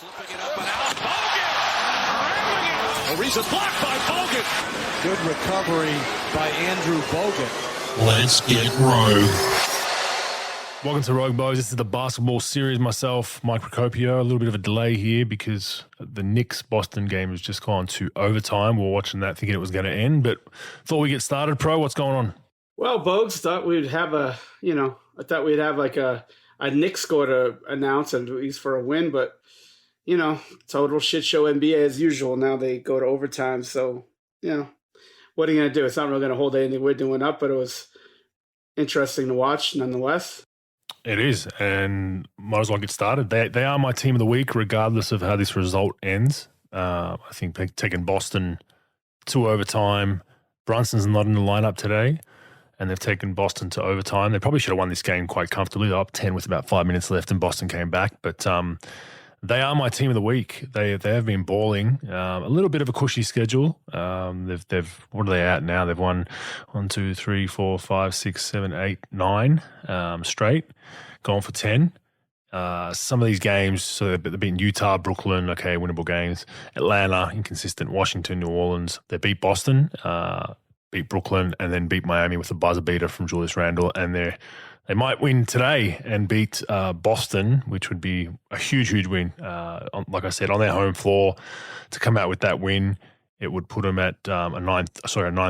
Flipping it up and out. Bogut! Ariza blocked by Bogut. Good recovery by Andrew Bogut. Let's get rogue. Welcome to Rogue Boys. This is the basketball series. Myself, Mike Procopio. A little bit of a delay here because the Knicks-Boston game has just gone to overtime. We were watching that thinking it was going to end, but thought we'd get started. Pro, what's going on? Well, Bogues, thought we'd have I thought we'd have like a Knicks score to announce, at least for a win, but, total shit show NBA as usual. Now they go to overtime, so, what are you going to do? It's not really going to hold anything we're doing up, but it was interesting to watch nonetheless. It is, and might as well get started. They are my team of the week, regardless of how this result ends. I think they've taken Boston to overtime. Brunson's not in the lineup today, and they've taken Boston to overtime. They probably should have won this game quite comfortably. They're up 10 with about 5 minutes left, and Boston came back. But they are my team of the week. They have been balling. A little bit of a cushy schedule. They've what are they at now? They've won 1, 2, 3, 4, 5, 6, 7, 8, 9 straight. Gone for 10. Some of these games, so they've beaten Utah, Brooklyn, okay, winnable games. Atlanta, inconsistent. Washington, New Orleans. They beat Boston, beat Brooklyn, and then beat Miami with a buzzer beater from Julius Randle. And they might win today and beat Boston, which would be a huge, huge win. Like I said, on their home floor, to come out with that win, it would put them at a ninth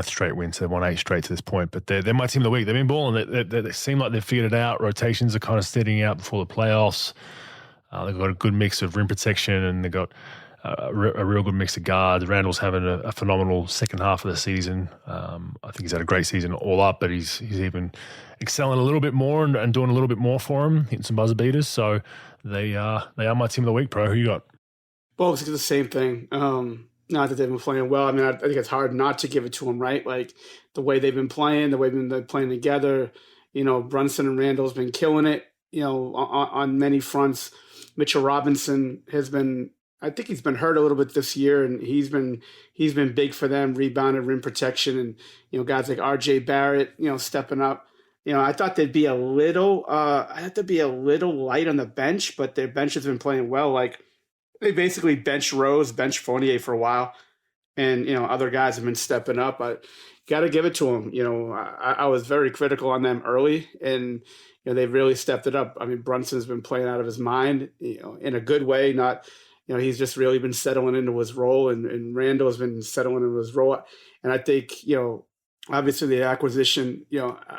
straight win. So they've won 8 straight to this point. But they're my team of the week. They've been balling. They seem like they've figured it out. Rotations are kind of steadying out before the playoffs. They've got a good mix of rim protection, and they've got a real good mix of guards. Randall's having a phenomenal second half of the season. I think he's had a great season all up, but he's even excelling a little bit more and doing a little bit more for him, hitting some buzzer beaters. So they are my team of the week, Pro. Who you got? Bogues did the same thing. Not that they've been playing well. I mean, I think it's hard not to give it to them, right? Like the way they've been playing, the way they've been playing together. Brunson and Randall's been killing it, on many fronts. Mitchell Robinson has been, I think he's been hurt a little bit this year, and he's been big for them, rebounding, rim protection, and guys like R.J. Barrett, stepping up. I thought they'd be a little, light on the bench, but their bench has been playing well. Like they basically bench Rose, bench Fournier for a while, and other guys have been stepping up. I got to give it to them. I was very critical on them early, and they've really stepped it up. I mean, Brunson's been playing out of his mind, in a good way, not. He's just really been settling into his role, and Randall's been settling into his role. And I think, obviously the acquisition,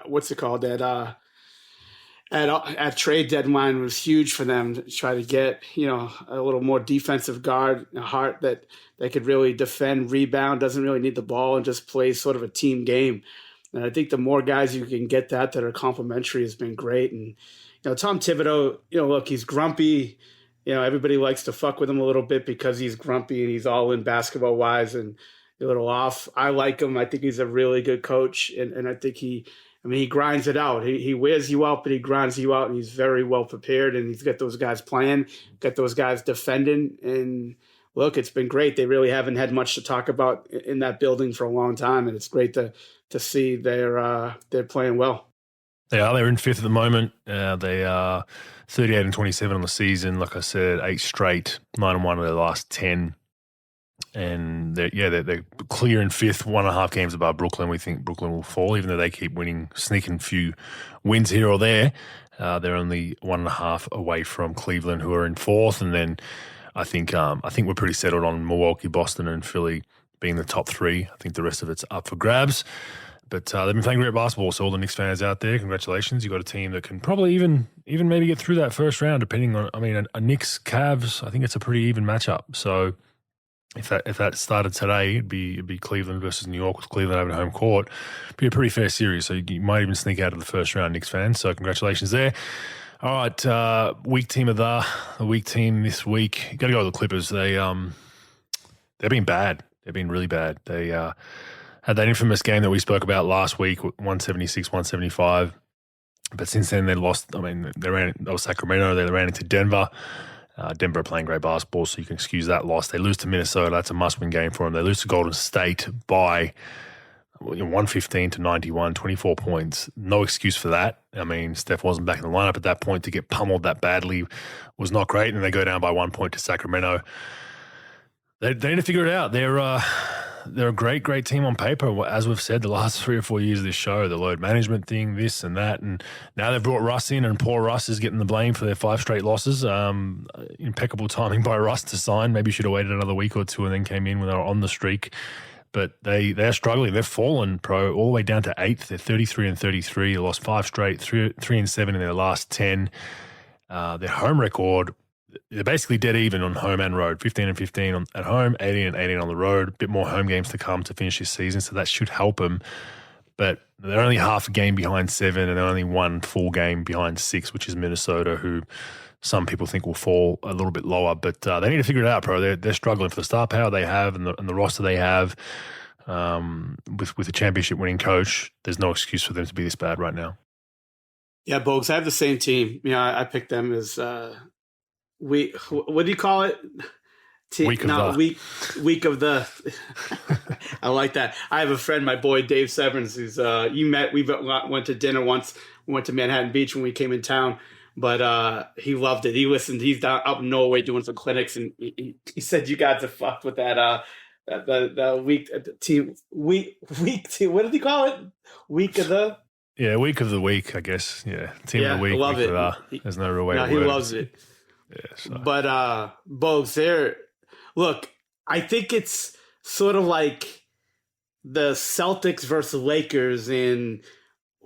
what's it called? At trade deadline was huge for them to try to get, a little more defensive guard, a heart that they could really defend, rebound, doesn't really need the ball, and just play sort of a team game. And I think the more guys you can get that are complementary has been great. And, Tom Thibodeau, look, he's grumpy. Everybody likes to fuck with him a little bit because he's grumpy and he's all in basketball-wise and a little off. I like him. I think he's a really good coach, and I think he grinds it out. He wears you out, but he grinds you out, and he's very well prepared, and he's got those guys playing, got those guys defending, and look, it's been great. They really haven't had much to talk about in that building for a long time, and it's great to see they're playing well. They're in fifth at the moment. They are 38-27 on the season. Like I said, 8 straight, 9-1 of their last 10. And they're clear in fifth, 1.5 games above Brooklyn. We think Brooklyn will fall, even though they keep winning, sneaking a few wins here or there. They're only 1.5 away from Cleveland, who are in fourth. And then I think we're pretty settled on Milwaukee, Boston, and Philly being the top 3. I think the rest of it's up for grabs. But they've been playing great basketball, so all the Knicks fans out there, congratulations. You've got a team that can probably even maybe get through that first round, depending on, a Knicks-Cavs, I think it's a pretty even matchup. So if that started today, it'd be Cleveland versus New York with Cleveland having home court. It'd be a pretty fair series, so you might even sneak out of the first round, Knicks fans. So congratulations there. All right, week team of the week team this week. Got to go with the Clippers. They've been bad. They've been really bad. They had that infamous game that we spoke about last week, 176-175. But since then, they lost. That was Sacramento. They ran into Denver. Denver are playing great basketball, so you can excuse that loss. They lose to Minnesota. That's a must-win game for them. They lose to Golden State by 115 to 91, 24 points. No excuse for that. I mean, Steph wasn't back in the lineup at that point. To get pummeled that badly was not great, and they go down by 1 point to Sacramento. They need to figure it out. They're a great team on paper. As we've said, the last 3 or 4 years of this show, the load management thing, this and that, and now they've brought Russ in, and poor Russ is getting the blame for their 5 straight losses. Impeccable timing by Russ to sign. Maybe should have waited another week or two and then came in when they were on the streak. But they're struggling. They've fallen, all the way down to 8th. They're 33 and 33. They lost 5 straight, 3 and 7 in their last 10. Their home record, they're basically dead even on home and road. 15 and 15 at home, 18 and 18 on the road. A bit more home games to come to finish this season, so that should help them. But they're only half a game behind 7, and they're only 1 full game behind 6, which is Minnesota, who some people think will fall a little bit lower. But they need to figure it out, bro. They're struggling for the star power they have and the roster they have. With a championship-winning coach, there's no excuse for them to be this bad right now. Yeah, Bogues, I have the same team. I picked them as what do you call it? Week of the. I like that. I have a friend, my boy Dave Severns, who's we went to dinner once. We went to Manhattan Beach when we came in town, but he loved it. He listened. He's down up in Norway doing some clinics, and he said you guys are fucked with that. The week team week what did he call it? Week of the. Yeah, week of the week, I guess. Yeah, team of the week. I love it. There's no real way to he word loves it. Yeah, so. But Bogues, look, I think it's sort of like the Celtics versus Lakers in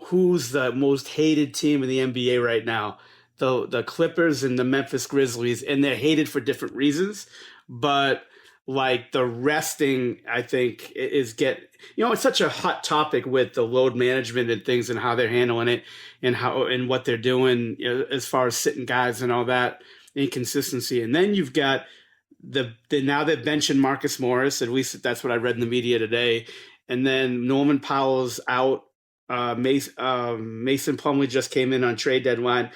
who's the most hated team in the NBA right now. The Clippers and the Memphis Grizzlies, and they're hated for different reasons. But like the resting, I think, it's such a hot topic with the load management and things and how they're handling it and what they're doing, as far as sitting guys and all that. Inconsistency. And then you've got now they're benching Marcus Morris, at least that's what I read in the media today. And then Norman Powell's out. Mason Plumlee just came in on trade deadline.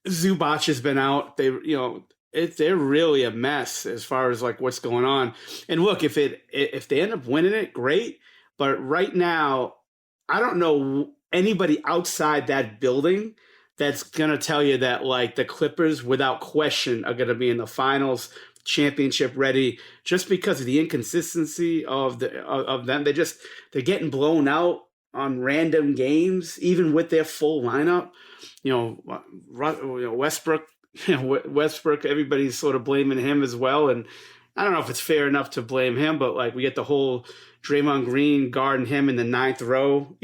Zubac has been out. They're really a mess as far as like what's going on. And look, if they end up winning it, great. But right now, I don't know anybody outside that building that's going to tell you that like the Clippers without question are going to be in the finals, championship ready, just because of the inconsistency of them. They're getting blown out on random games, even with their full lineup. Westbrook, everybody's sort of blaming him as well. And I don't know if it's fair enough to blame him, but like we get the whole Draymond Green guarding him in the 9th row,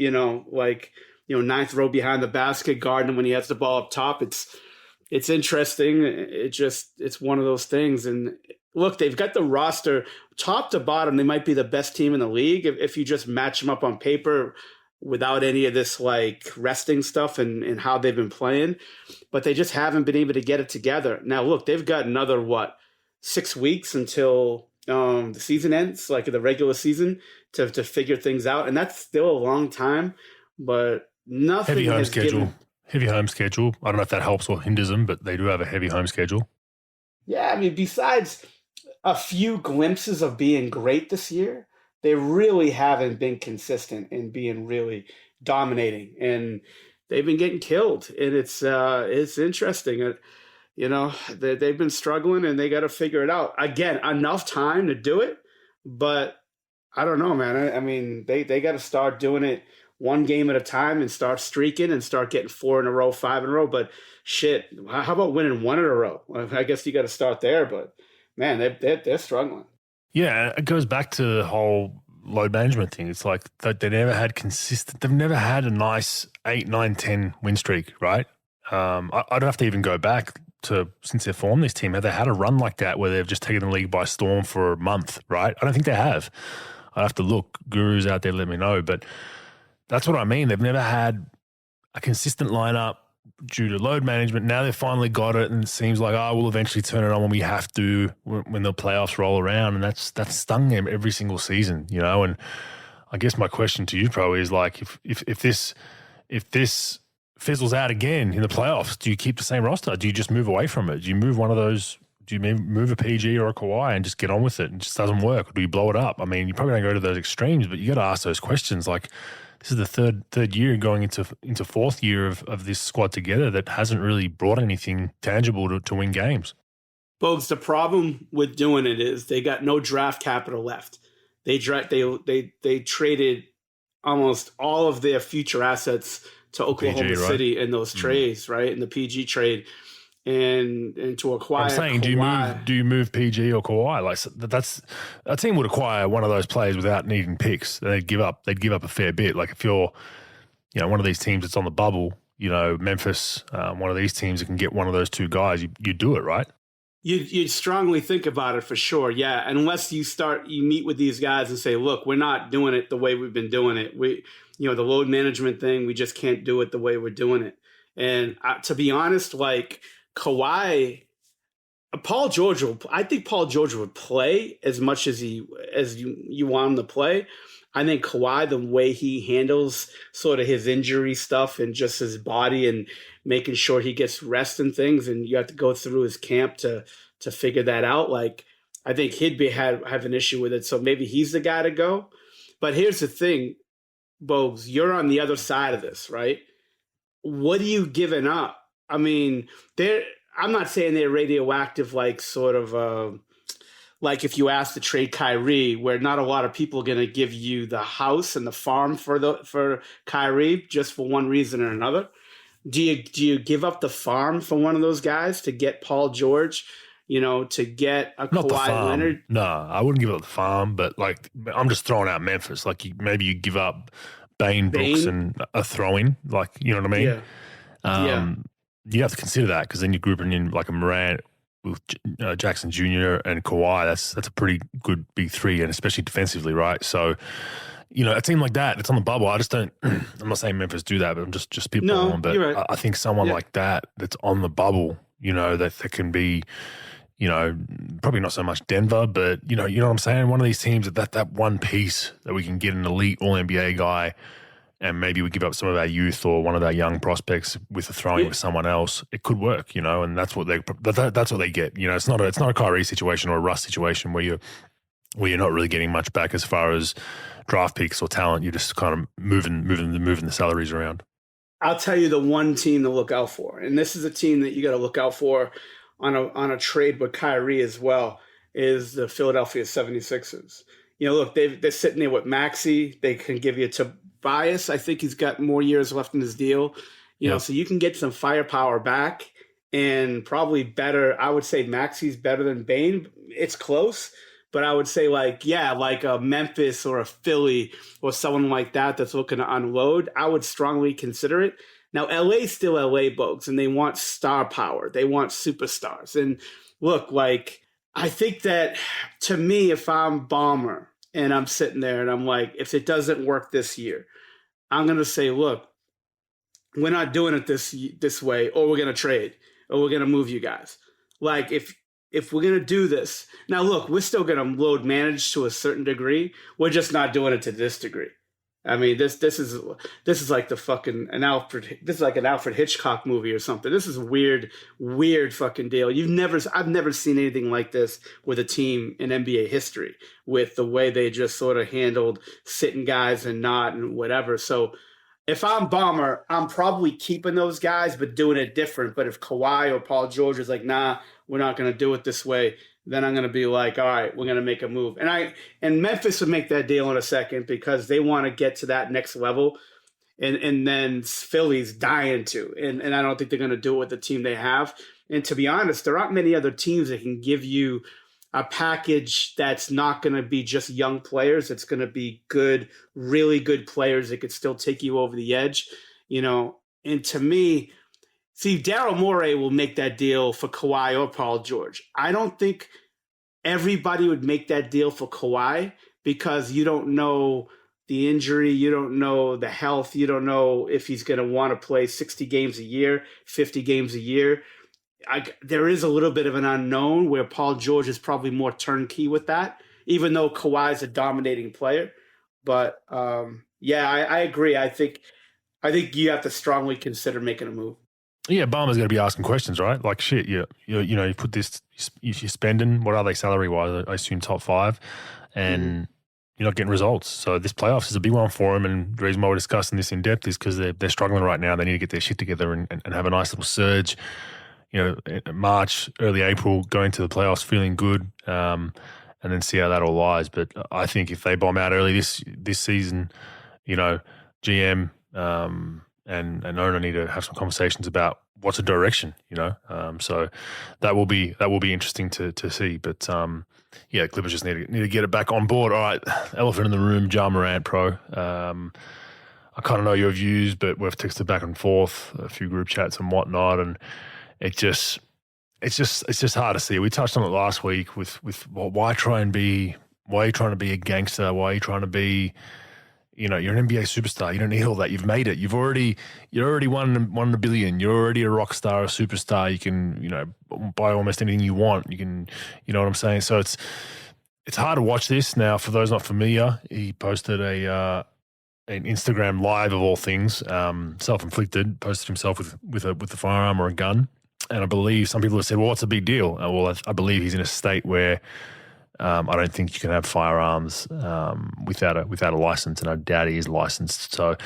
ninth row behind the basket, guarding him when he has the ball up top. It's interesting. It's one of those things. And look, they've got the roster top to bottom. They might be the best team in the league if you just match them up on paper without any of this like resting stuff and how they've been playing. But they just haven't been able to get it together. Now, look, they've got another 6 weeks until the season ends, like the regular season, to figure things out. And that's still a long time, but nothing. Heavy home schedule. I don't know if that helps or hinders them, but they do have a heavy home schedule. Yeah, I mean, besides a few glimpses of being great this year, they really haven't been consistent in being really dominating, and they've been getting killed. And it's interesting. They've been struggling, and they got to figure it out. Again, enough time to do it, but I don't know, man. I mean, they got to start doing it one game at a time and start streaking and start getting 4 in a row, 5 in a row. But shit, how about winning 1 in a row? I guess you got to start there, but man, they're struggling. Yeah, it goes back to the whole load management thing. It's like they never had consistent. They've never had a nice 8, 9, 10 win streak, right? I don't have to even go back to since they formed this team. Have they had a run like that where they've just taken the league by storm for a month, right? I don't think they have. I'd have to look. Gurus out there, let me know. But that's what I mean. They've never had a consistent lineup due to load management. Now they've finally got it, and it seems like, we'll eventually turn it on when we have to, when the playoffs roll around. And that's stung them every single season, And I guess my question to you probably is like, if this fizzles out again in the playoffs, do you keep the same roster? Do you just move away from it? Do you move one of those Do you move a PG or a Kawhi and just get on with it and it just doesn't work? Or do you blow it up? I mean, you probably don't go to those extremes, but you got to ask those questions. Like, this is the third year going into fourth year of this squad together that hasn't really brought anything tangible to win games. Bogues, the problem with doing it is they got no draft capital left. They traded almost all of their future assets to Oklahoma PG, right? City in those trades, right? In the PG trade. And to acquire I'm saying, Kawhi, do you move PG or Kawhi? Like, that's a team would acquire one of those players without needing picks. They'd give up a fair bit. Like, if you're, one of these teams that's on the bubble, Memphis, one of these teams that can get one of those two guys, you do it, right? You'd strongly think about it for sure, yeah. Unless you meet with these guys and say, look, we're not doing it the way we've been doing it. The load management thing, we just can't do it the way we're doing it. And to be honest, like Kawhi, I think Paul George would play as much as you want him to play. I think Kawhi, the way he handles sort of his injury stuff and just his body and making sure he gets rest and things, and you have to go through his camp to figure that out. Like, I think he'd have an issue with it. So maybe he's the guy to go. But here's the thing, Bogues, you're on the other side of this, right? What are you giving up? I mean, I'm not saying they're radioactive, like sort of like if you ask to trade Kyrie, where not a lot of people are going to give you the house and the farm for Kyrie just for one reason or another. Do you give up the farm for one of those guys to get Paul George? To get a Not Kawhi Leonard? No, I wouldn't give up the farm, but like I'm just throwing out Memphis. Like maybe you give up Bain, Brooks, and a throw-in. Like, you know what I mean? Yeah. You have to consider that because then you're grouping in like a Morant with Jackson Jr. and Kawhi. That's a pretty good big three, and especially defensively, right? So, a team like that, it's on the bubble. I just don't. I'm not saying Memphis do that, but I'm just people on. But you're right. I think someone like that's on the bubble, that can be, probably not so much Denver, but you know what I'm saying. One of these teams that one piece that we can get an elite All NBA guy. And maybe we give up some of our youth or one of our young prospects with a throwing with someone else. It could work, and that's what they get. It's not a Kyrie situation or a Russ situation where you're not really getting much back as far as draft picks or talent. You're just kind of moving the salaries around. I'll tell you the one team to look out for, and this is a team that you got to look out for on a trade with Kyrie as well, is the Philadelphia 76ers. Look, they're sitting there with Maxey. They can give you Tobias. I think he's got more years left in his deal. So you can get some firepower back and probably better. I would say Maxey's better than Bain. It's close, but I would say like a Memphis or a Philly or someone like that that's looking to unload. I would strongly consider it. Now, LA's still LA, Bogues, and they want star power. They want superstars. And look, like, I think that to me, if I'm Bomber and I'm sitting there and I'm like, if it doesn't work this year, I'm going to say, look, we're not doing it this way, or we're going to trade, or we're going to move you guys. Like, if we're going to do this, now look, we're still going to load manage to a certain degree. We're just not doing it to this degree. I mean, this is like the fucking this is like an Alfred Hitchcock movie or something. This is a weird fucking deal. I've never seen anything like this with a team in NBA history, with the way they just sort of handled sitting guys and not and whatever. So if I'm Bomber, I'm probably keeping those guys, but doing it different. But if Kawhi or Paul George is like, nah, we're not going to do it this way, then I'm going to be like, all right, we're going to make a move. And Memphis would make that deal in a second because they want to get to that next level. And then Philly's dying to. And I don't think they're going to do it with the team they have. And to be honest, there aren't many other teams that can give you a package that's not going to be just young players. It's going to be good, really good players that could still take you over the edge. And to me, see, Daryl Morey will make that deal for Kawhi or Paul George. I don't think everybody would make that deal for Kawhi because you don't know the injury, you don't know the health, you don't know if he's going to want to play 60 games a year, 50 games a year. There is a little bit of an unknown where Paul George is probably more turnkey with that, even though Kawhi is a dominating player. But I agree. I think you have to strongly consider making a move. Yeah, Balmer's got to be asking questions, right? Like, shit, you put this, you're spending, what are they salary-wise? I assume top 5, and you're not getting results. So this playoffs is a big one for them, and the reason why we're discussing this in depth is because they're struggling right now. They need to get their shit together and have a nice little surge, March, early April, going to the playoffs feeling good, and then see how that all lies. But I think if they bomb out early this season, GM and owner need to have some conversations about what's the direction, So that will be interesting to see. But Clippers just need to get it back on board. All right, elephant in the room, Ja Morant, pro. I kind of know your views, but we've texted back and forth, a few group chats and whatnot, and it's just hard to see. We touched on it last week with why are you trying to be a gangster? Why are you trying to be, you're an NBA superstar. You don't need all that. You've made it. You're already won $1 billion. You're already a rock star, a superstar. You can, buy almost anything you want. You can, you know what I'm saying? So it's hard to watch this. Now, for those not familiar, he posted an Instagram live of all things, self-inflicted, posted himself with a firearm or a gun. And I believe some people have said, well, what's a big deal? Well, I believe he's in a state where I don't think you can have firearms without a license, and I doubt he is licensed. So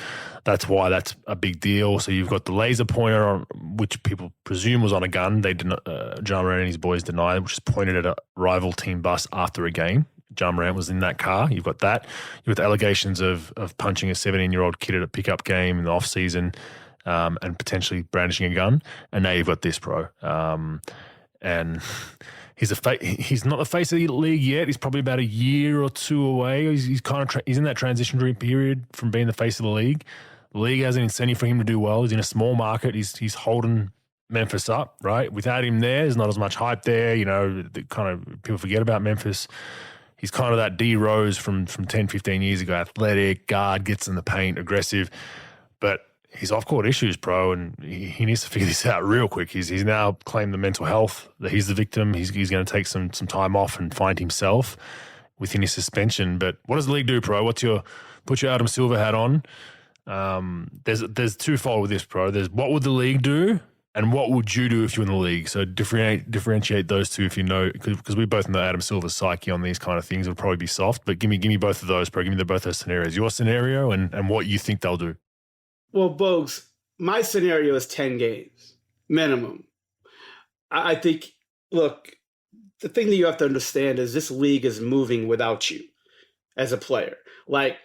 that's why that's a big deal. So you've got the laser pointer, on which people presume was on a gun. They didn't. Ja Morant and his boys denied, which is pointed at a rival team bus after a game. Ja Morant was in that car. You've got that. You've got the allegations of punching a 17-year-old kid at a pickup game in the off season. And potentially brandishing a gun, and now you've got this, pro. And he's not the face of the league yet. He's probably about a year or two away. He's kind of he's in that transitionary period from being the face of the league. The league has an incentive for him to do well. He's in a small market. He's holding Memphis up, right? Without him there's not as much hype there. The kind of people forget about Memphis. He's kind of that D Rose from 10, 15 years ago. Athletic, guard, gets in the paint, aggressive, but he's off-court issues, pro, and he needs to figure this out real quick. He's now claimed the mental health, that he's the victim. He's going to take some time off and find himself within his suspension. But what does the league do, pro? Put your Adam Silver hat on. There's twofold with this, pro. There's what would the league do, and what would you do if you're in the league? So differentiate those two if you know, because we both know Adam Silver's psyche on these kind of things would probably be soft. But give me both of those, pro. Give me both those scenarios. Your scenario and what you think they'll do. Well, Bogues, my scenario is 10 games minimum. I think, look, the thing that you have to understand is this league is moving without you as a player. Like,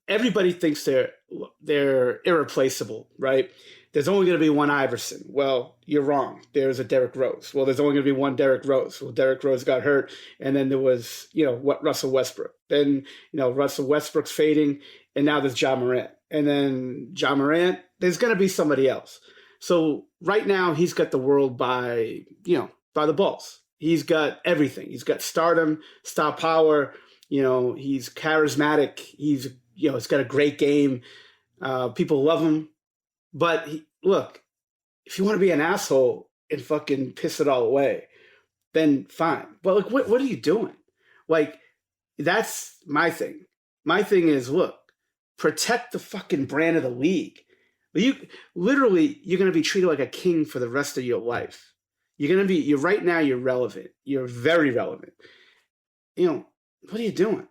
everybody thinks they're irreplaceable, right? There's only going to be one Iverson. Well, you're wrong. There's a Derrick Rose. Well, there's only going to be one Derrick Rose. Well, Derrick Rose got hurt, and then there was, Russell Westbrook. Then, Russell Westbrook's fading, and now there's Ja Morant. And then Ja Morant, there's going to be somebody else. So right now he's got the world by the balls. He's got everything. He's got stardom, star power. He's charismatic. He's got a great game. People love him. But look, if you want to be an asshole and fucking piss it all away, then fine. But like, what are you doing? Like, that's my thing. My thing is, look, protect the fucking brand of the league. You're going to be treated like a king for the rest of your life. Right now you're relevant. You're very relevant. What are you doing?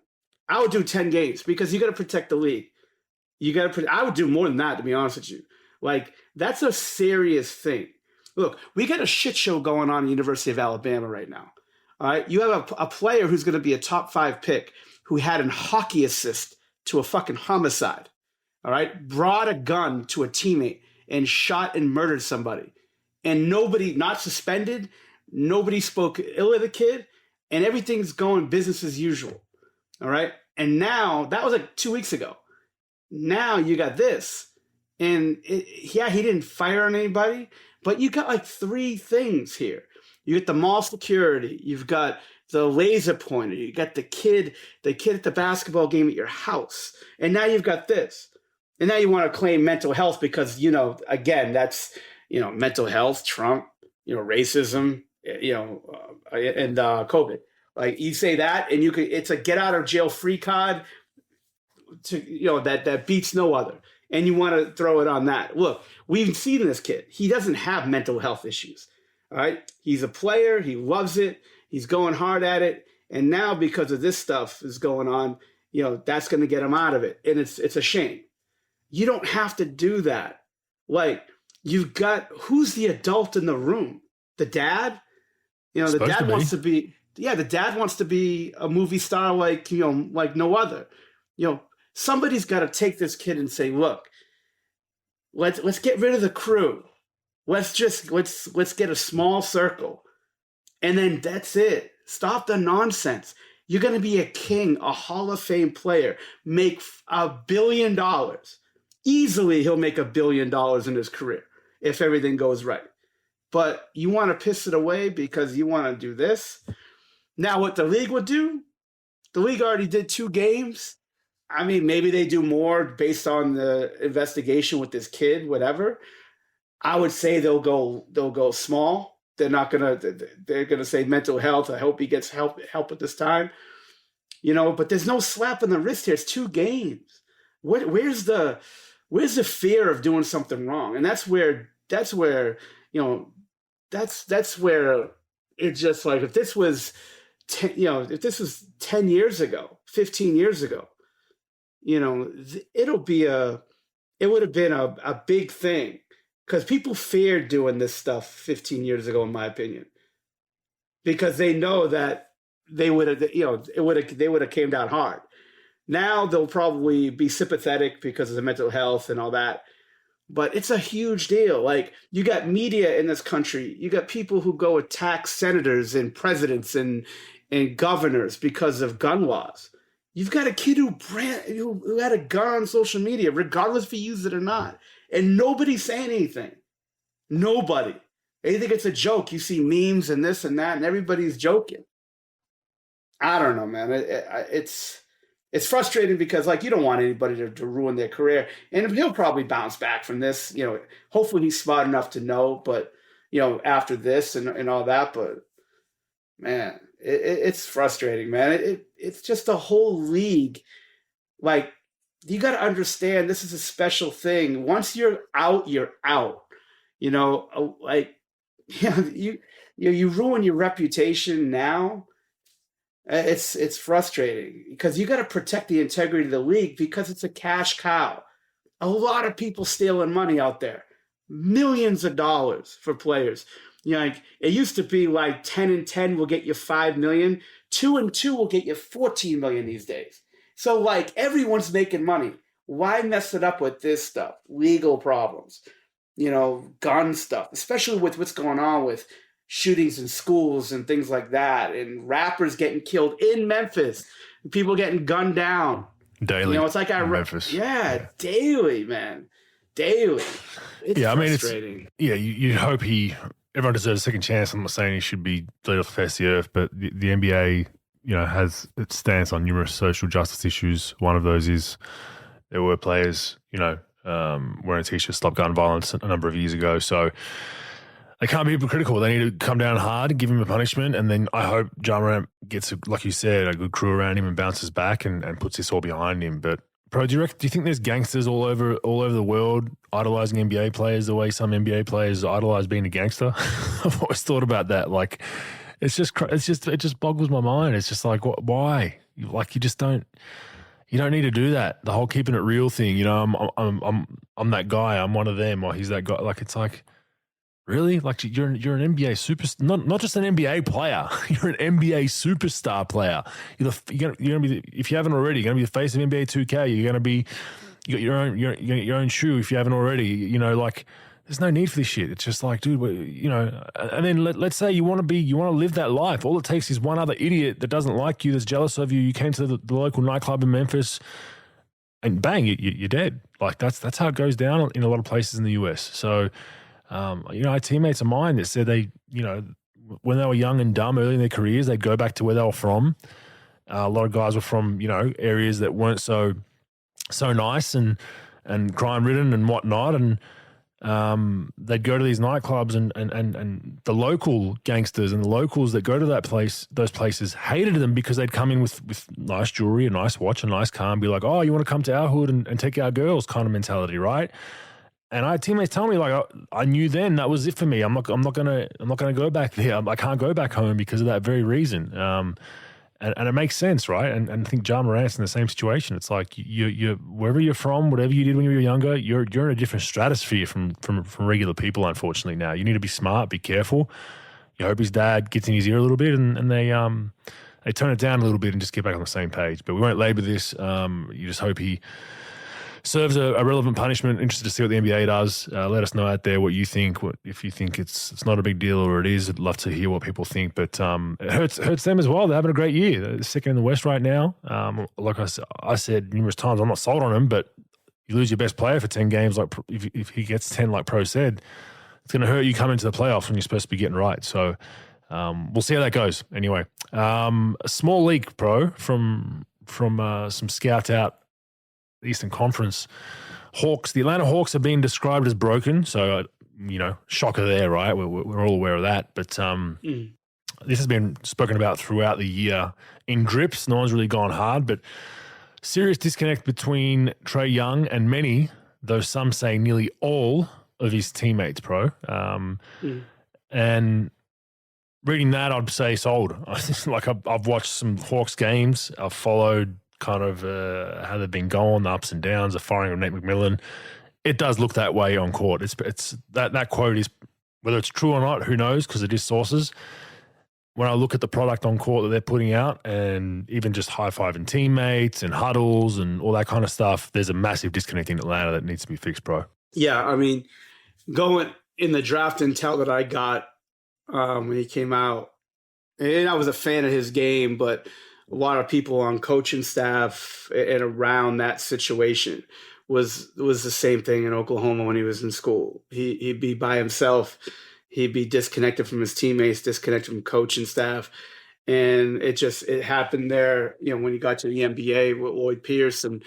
I would do 10 games because you got to protect the league. I would do more than that, to be honest with you. Like, that's a serious thing. Look, we got a shit show going on at the University of Alabama right now. All right. You have a player who's going to be a top 5 pick who had a hockey assist to a fucking homicide, all right? Brought a gun to a teammate and shot and murdered somebody. And nobody, not suspended, nobody spoke ill of the kid, and everything's going business as usual, all right? And now, that was like 2 weeks ago. Now you got this. And he didn't fire on anybody, but you got like 3 things here. You got the mall security, you've got the laser pointer, you got the kid at the basketball game at your house, and now you've got this. And now you want to claim mental health because, again, that's, mental health, Trump, racism, and COVID. Like, you say that, and it's a get out of jail free card to, that beats no other. and you want to throw it on that. Look, we've seen this kid. He doesn't have mental health issues. All right. He's a player. He loves it. He's going hard at it. And now because of this stuff is going on, that's going to get him out of it. And it's a shame. You don't have to do that. Like, you've got, who's the adult in the room? The dad? The dad wants to be, the dad wants to be a movie star like no other. Somebody's got to take this kid and say, look, let's get rid of the crew. Let's get a small circle. And then that's it. Stop the nonsense. You're going to be a king, a Hall of Fame player, make $1 billion. Easily he'll make $1 billion in his career if everything goes right. But you want to piss it away because you want to do this. Now what the league would do, the league already did 2 games. I mean, maybe they do more based on the investigation with this kid, whatever. I would say they'll go small. They're gonna say mental health. I hope he gets help at this time. But there's no slap in the wrist here. It's 2 games. Where's the fear of doing something wrong? And that's where it's just like, if this was 10 years ago, 15 years ago, it would have been a big thing, because people feared doing this stuff 15 years ago, in my opinion, because they know that they would have came down hard. Now they'll probably be sympathetic because of the mental health and all that. But it's a huge deal. Like, you got media in this country. You got people who go attack senators and presidents and governors because of gun laws. You've got a kid who had a gun on social media, regardless if he used it or not. And nobody's saying anything. Nobody. They think it's a joke. You see memes and this and that, and everybody's joking. I don't know, man. It's frustrating because, like, you don't want anybody to ruin their career. And he'll probably bounce back from this. Hopefully he's smart enough to know, but, after this and all that. But, man, it's frustrating, man. It's just a whole league. Like, you got to understand, this is a special thing. Once you're out, you're out. You ruin your reputation now. It's frustrating because you got to protect the integrity of the league, because it's a cash cow. A lot of people stealing money out there, millions of dollars for players. Like, it used to be like 10-10 will get you $5 million, 2-2 will get you $14 million these days. So, like, everyone's making money. Why mess it up with this stuff? Legal problems, gun stuff, especially with what's going on with shootings in schools and things like that, and rappers getting killed in Memphis, people getting gunned down daily. It's like Memphis. Yeah, daily, man, daily. It's frustrating. You'd hope everyone deserves a second chance. I'm not saying he should be deleted off the face of the earth, but the NBA, has its stance on numerous social justice issues. One of those is there were players, wearing t-shirts "Stop Gun Violence" a number of years ago. So they can't be hypocritical. They need to come down hard, give him a punishment, and then I hope Ja Morant gets, like you said, a good crew around him and bounces back and puts this all behind him. But, bro, do you think there's gangsters all over the world idolizing NBA players the way some NBA players idolize being a gangster? I've always thought about that. Like, it just boggles my mind. It's just like, why? Like, you don't need to do that. The whole keeping it real thing. I'm that guy. I'm one of them, or he's that guy. Like, it's like, really? Like, you're an NBA superstar, not just an NBA player. You're an NBA superstar player. You're gonna be, if you haven't already, you're gonna be the face of NBA 2K. You're gonna be, you got your own shoe if you haven't already. Like, there's no need for this shit. It's just like, dude, and then let's say you want to live that life. All it takes is one other idiot that doesn't like you, that's jealous of you. You came to the local nightclub in Memphis, and bang, you're dead. Like, that's how it goes down in a lot of places in the US. So, I had teammates of mine that said they, when they were young and dumb early in their careers, they'd go back to where they were from. A lot of guys were from, areas that weren't so nice and crime ridden and whatnot. And they'd go to these nightclubs and the local gangsters and the locals that go to those places hated them because they'd come in with nice jewelry, a nice watch, a nice car, and be like, oh, you want to come to our hood and take our girls kind of mentality, right? And I had teammates tell me, like, I knew then that was it for me. I'm not gonna go back there. I can't go back home because of that very reason. And it makes sense, right? And I think Ja Morant's in the same situation. It's like you wherever you're from, whatever you did when you were younger, you're in a different stratosphere from regular people. Unfortunately, now you need to be smart, be careful. You hope his dad gets in his ear a little bit, and they tone it down a little bit and just get back on the same page. But we won't labour this. You just hope he serves a relevant punishment. Interested to see what the NBA does. Let us know out there what you think. If you think it's not a big deal or it is, I'd love to hear what people think. But it hurts them as well. They're having a great year. They're second in the West right now. Like I said numerous times, I'm not sold on him, but you lose your best player for 10 games. Like if he gets 10, like Pro said, it's going to hurt you coming into the playoffs when you're supposed to be getting right. So we'll see how that goes. Anyway, a small leak, Pro, from some scouts out Eastern Conference. Hawks, the Atlanta Hawks are being described as broken. So, shocker there, right? We're all aware of that. But this has been spoken about throughout the year in drips. No one's really gone hard, but serious disconnect between Trae Young and many, though some say nearly all, of his teammates, Pro. And reading that, I'd say sold. Like I've watched some Hawks games. I've followed kind of how they've been going, the ups and downs, the firing of Nate McMillan. It does look that way on court. It's that quote is, whether it's true or not, who knows, because it is sources. When I look at the product on court that they're putting out, and even just high-fiving teammates and huddles and all that kind of stuff, there's a massive disconnect in Atlanta that needs to be fixed, Bro. Yeah, I mean, going in the draft intel that I got when he came out, and I was a fan of his game, but a lot of people on coaching staff and around that situation was the same thing in Oklahoma when he was in school. He'd be by himself. He'd be disconnected from his teammates, disconnected from coaching staff. And it happened there, when he got to the NBA with Lloyd Pierce and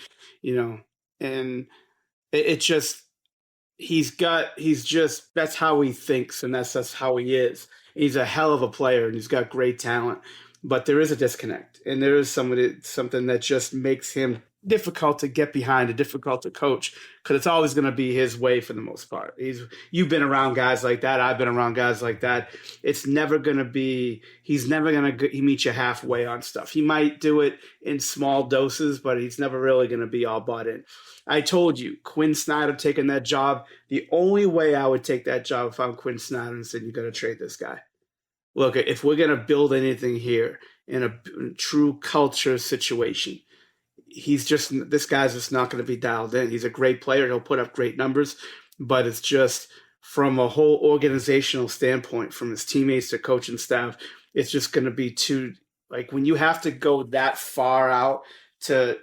that's how he thinks, and that's how he is. He's a hell of a player and he's got great talent. But there is a disconnect, and there is something that just makes him difficult to get behind and difficult to coach, because it's always going to be his way for the most part. You've been around guys like that. I've been around guys like that. He's never going to meet you halfway on stuff. He might do it in small doses, but he's never really going to be all bought in. I told you, Quinn Snyder taking that job, the only way I would take that job if I'm Quinn Snyder and said, you got to trade this guy. Look, if we're going to build anything here in a true culture situation, this guy's just not going to be dialed in. He's a great player. He'll put up great numbers, but it's just from a whole organizational standpoint, from his teammates to coaching staff, it's just going to be too, like, when you have to go that far out to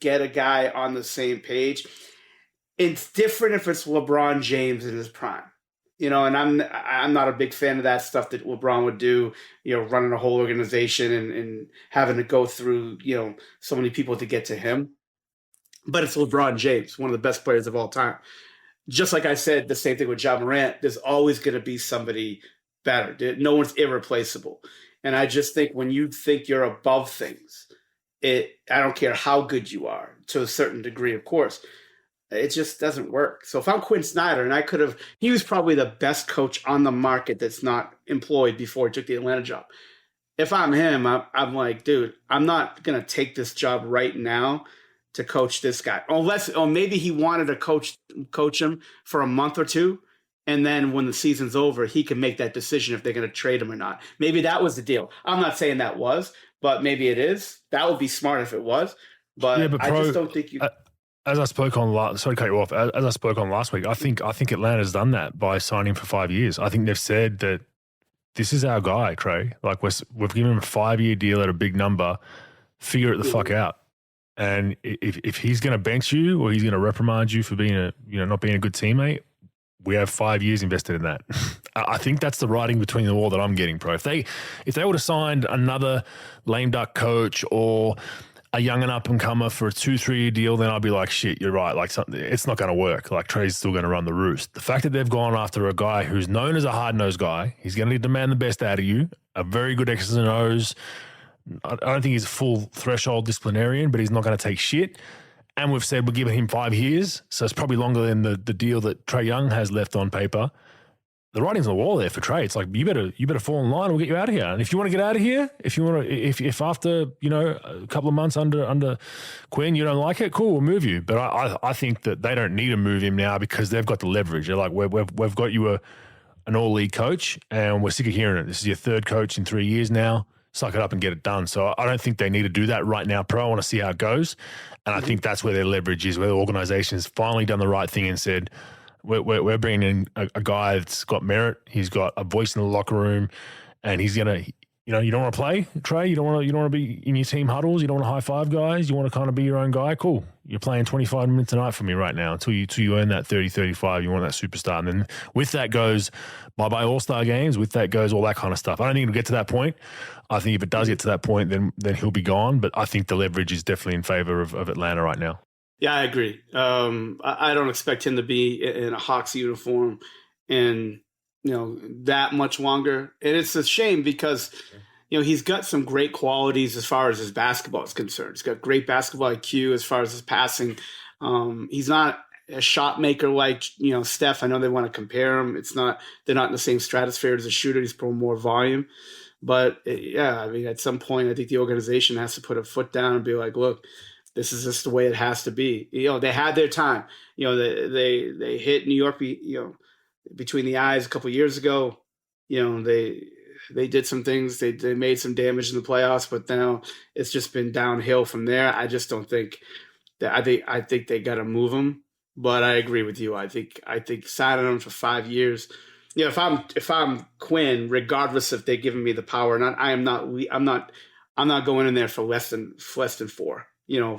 get a guy on the same page. It's different if it's LeBron James in his prime. And I'm not a big fan of that stuff that LeBron would do, running a whole organization and having to go through, so many people to get to him. But it's LeBron James, one of the best players of all time. Just like I said, the same thing with Ja Morant, there's always going to be somebody better. No one's irreplaceable. And I just think when you think you're above things, I don't care how good you are, to a certain degree, of course, it just doesn't work. So if I'm Quinn Snyder, and he was probably the best coach on the market that's not employed before he took the Atlanta job. If I'm him, I'm like, dude, I'm not going to take this job right now to coach this guy. Or maybe he wanted to coach him for a month or two, and then when the season's over, he can make that decision if they're going to trade him or not. Maybe that was the deal. I'm not saying that was, but maybe it is. That would be smart if it was. But I just don't think you... As I spoke on sorry to cut you off. As I spoke on last week, I think Atlanta's done that by signing him for 5 years. I think they've said that this is our guy, Trey. Like we've given him a 5-year deal at a big number. Figure it the fuck out. And if he's going to bench you or he's going to reprimand you for being not being a good teammate, we have 5 years invested in that. I think that's the writing between the wall that I'm getting, Pro. If they would have signed another lame duck coach or a young and up and comer for a 2-3 year deal, then I'd be like, shit, you're right. Like something, it's not going to work. Like Trey's still going to run the roost. The fact that they've gone after a guy who's known as a hard nosed guy, he's going to demand the best out of you. A very good X's and O's. I don't think he's a full threshold disciplinarian, but he's not going to take shit. And we've said we're giving him 5 years, so it's probably longer than the deal that Trae Young has left on paper. The writing's on the wall there for Trae. It's like you better fall in line. We'll get you out of here. And if you want to get out of here, if after a couple of months under Quinn you don't like it, cool, we'll move you. But I think that they don't need to move him now because they've got the leverage. They're like we've got you an all league coach, and we're sick of hearing it. This is your third coach in 3 years now. Suck it up and get it done. So I don't think they need to do that right now, Pro. I want to see how it goes. And I think that's where their leverage is, where the organization has finally done the right thing and said, we're bringing in a guy that's got merit. He's got a voice in the locker room, and he's going to, you don't want to play, Trey? You don't want to be in your team huddles? You don't want to high five guys? You want to kind of be your own guy? Cool. You're playing 25 minutes a night for me right now until you earn that 30, 35. You want that superstar. And then with that goes bye-bye all-star games. With that goes all that kind of stuff. I don't think it'll get to that point. I think if it does get to that point, then he'll be gone. But I think the leverage is definitely in favor of Atlanta right now. Yeah, I agree. I don't expect him to be in a Hawks uniform and that much longer. And it's a shame because he's got some great qualities as far as his basketball is concerned. He's got great basketball IQ as far as his passing. He's not a shot maker like Steph. I know they want to compare him. They're not in the same stratosphere as a shooter. He's pulling more volume. But at some point, I think the organization has to put a foot down and be like, look, this is just the way it has to be. They had their time. They hit New York, between the eyes a couple of years ago. They did some things. They made some damage in the playoffs, but now it's just been downhill from there. I just don't think that. I think they got to move him. But I agree with you. I think signing him for 5 years. If I'm Quinn, regardless if they're giving me the power or not, I'm not going in there for less than 4.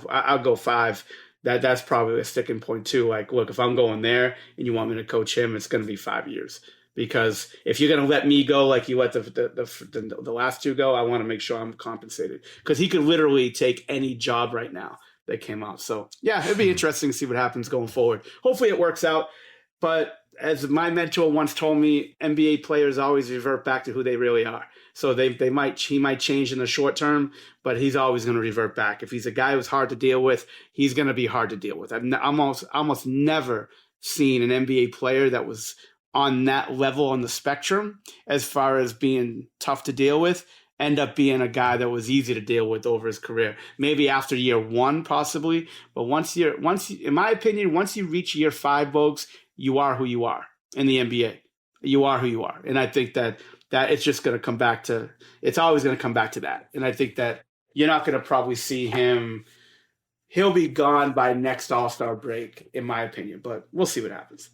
I'll go 5. That's probably a sticking point too. Like, look, if I'm going there and you want me to coach him, it's going to be 5 years. Because if you're going to let me go like you let the last 2 go, I want to make sure I'm compensated. Because he could literally take any job right now that came out. So, yeah, it'd be interesting to see what happens going forward. Hopefully it works out. But as my mentor once told me, NBA players always revert back to who they really are. So he might change in the short term, but he's always going to revert back. If he's a guy who's hard to deal with, he's going to be hard to deal with. I've almost never seen an NBA player that was on that level on the spectrum as far as being tough to deal with end up being a guy that was easy to deal with over his career. Maybe after year 1, possibly, but in my opinion, once you reach year 5, Bogues, you are who you are in the NBA. You are who you are, and I think that it's just going to come back to. It's always going to come back to that, and I think that you're not going to probably see him. He'll be gone by next All-Star break, in my opinion, but we'll see what happens.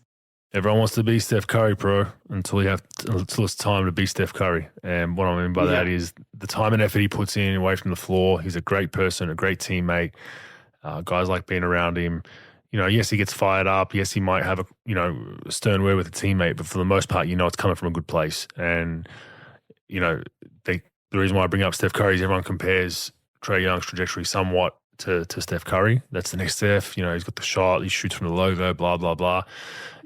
Everyone wants to be Steph Curry, Pro, until it's time to be Steph Curry. And what I mean by that is the time and effort he puts in away from the floor. He's a great person, a great teammate. Guys like being around him. Yes, he gets fired up. Yes, he might have a stern word with a teammate, but for the most part, it's coming from a good place. And the reason why I bring up Steph Curry is everyone compares Trae Young's trajectory somewhat to Steph Curry. That's the next Steph. He's got the shot. He shoots from the logo. Blah blah blah.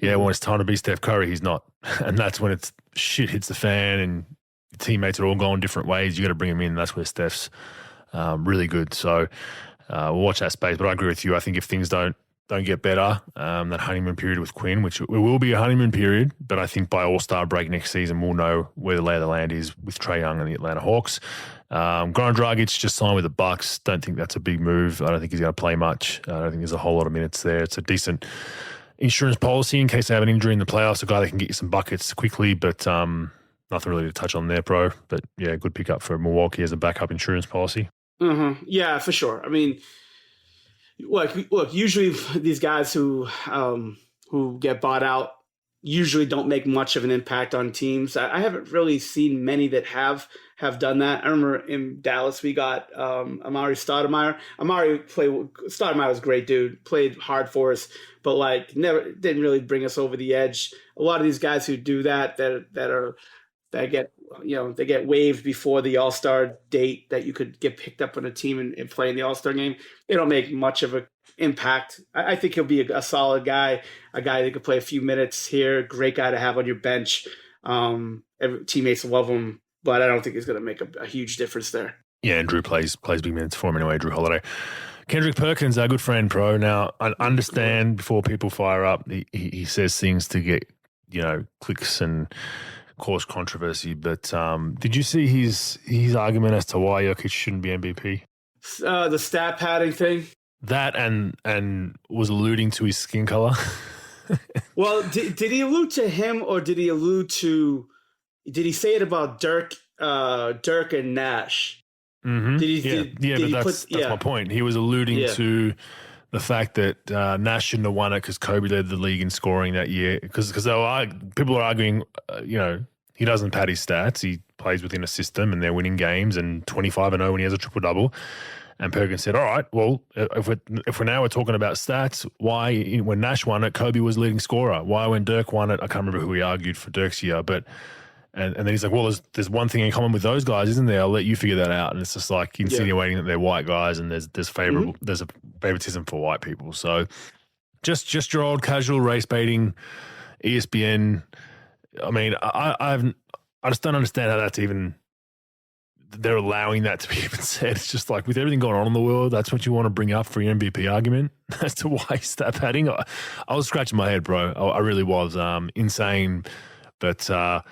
Yeah, when it's time to be Steph Curry, he's not, and that's when it's shit hits the fan and your teammates are all going different ways. You got to bring him in. That's where Steph's really good. So we'll watch that space. But I agree with you. I think if things don't get better, that honeymoon period with Quinn, which it will be a honeymoon period, but I think by All-Star break next season, we'll know where the lay of the land is with Trae Young and the Atlanta Hawks. Goran Dragic just signed with the Bucks. Don't think that's a big move. I don't think he's going to play much. I don't think there's a whole lot of minutes there. It's a decent insurance policy in case they have an injury in the playoffs, a guy that can get you some buckets quickly, but nothing really to touch on there, Pro. But yeah, good pickup for Milwaukee as a backup insurance policy. Mm-hmm. Yeah, for sure. I mean, look. Usually, these guys who get bought out usually don't make much of an impact on teams. I haven't really seen many that have done that. I remember in Dallas we got Amari Stoudemire. Stoudemire was a great dude. Played hard for us, but didn't really bring us over the edge. A lot of these guys who do that get they get waived before the All-Star date that you could get picked up on a team and play in the All-Star game. They don't make much of an impact. I think he'll be a solid guy, a guy that could play a few minutes here, great guy to have on your bench. Teammates love him, but I don't think he's going to make a huge difference there. Yeah, and Drew plays big minutes for him anyway, Drew Holiday. Kendrick Perkins, our good friend, Pro. Now, I understand before people fire up, he says things to get, clicks and cause controversy. But did you see his argument as to why Jokic shouldn't be MVP? The stat padding thing? That and was alluding to his skin color. Well, did he allude to him, or did he say it about Dirk and Nash? Mm-hmm. That's my point. He was alluding to the fact that Nash shouldn't have won it because Kobe led the league in scoring that year. Because people are arguing, he doesn't pad his stats. He plays within a system and they're winning games and 25-0 when he has a triple-double. And Perkins said, all right, well, if we're talking about stats, why when Nash won it, Kobe was leading scorer? Why when Dirk won it, I can't remember who he argued for Dirk's year, but and then he's like, well, there's one thing in common with those guys, isn't there? I'll let you figure that out. And it's just like insinuating that they're white guys and there's there's a favoritism for white people. So just your old casual race baiting ESPN. I mean, I just don't understand how that's even. They're allowing that to be even said. It's just like with everything going on in the world, that's what you want to bring up for your MVP argument as to why stat padding. I was scratching my head, bro. I really was insane. But I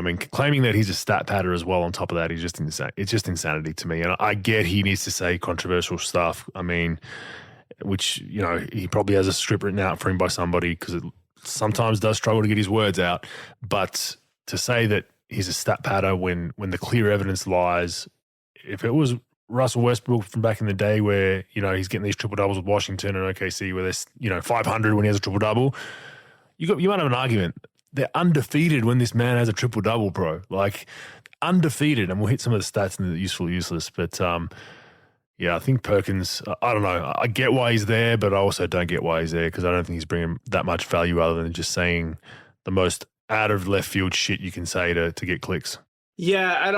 mean, claiming that he's a stat padder as well on top of that is just insane. It's just insanity to me. And I get he needs to say controversial stuff. I mean, which, he probably has a script written out for him by somebody because it sometimes does struggle to get his words out. But to say that he's a stat padder when the clear evidence lies. If it was Russell Westbrook from back in the day where, he's getting these triple-doubles with Washington and OKC where there's, 500 when he has a triple-double, you might have an argument. They're undefeated when this man has a triple-double, bro. Like, undefeated. And we'll hit some of the stats in the useful, useless. But, I think Perkins, I don't know. I get why he's there, but I also don't get why he's there because I don't think he's bringing that much value other than just saying the most out of left field shit you can say to get clicks. Yeah, I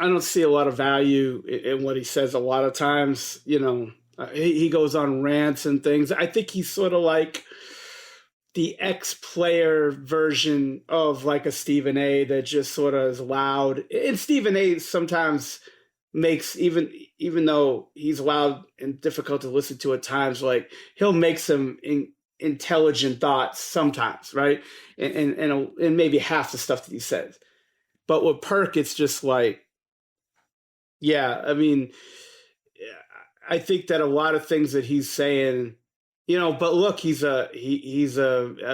don't see a lot of value in what he says a lot of times. He goes on rants and things. I think he's sort of like the ex-player version of like a Stephen A that just sort of is loud. And Stephen A sometimes makes, even though he's loud and difficult to listen to at times, like he'll make some intelligent thoughts sometimes, right? And maybe half the stuff that he says. But with Perk, it's just like, I mean, I think that a lot of things that he's saying, but look, he's a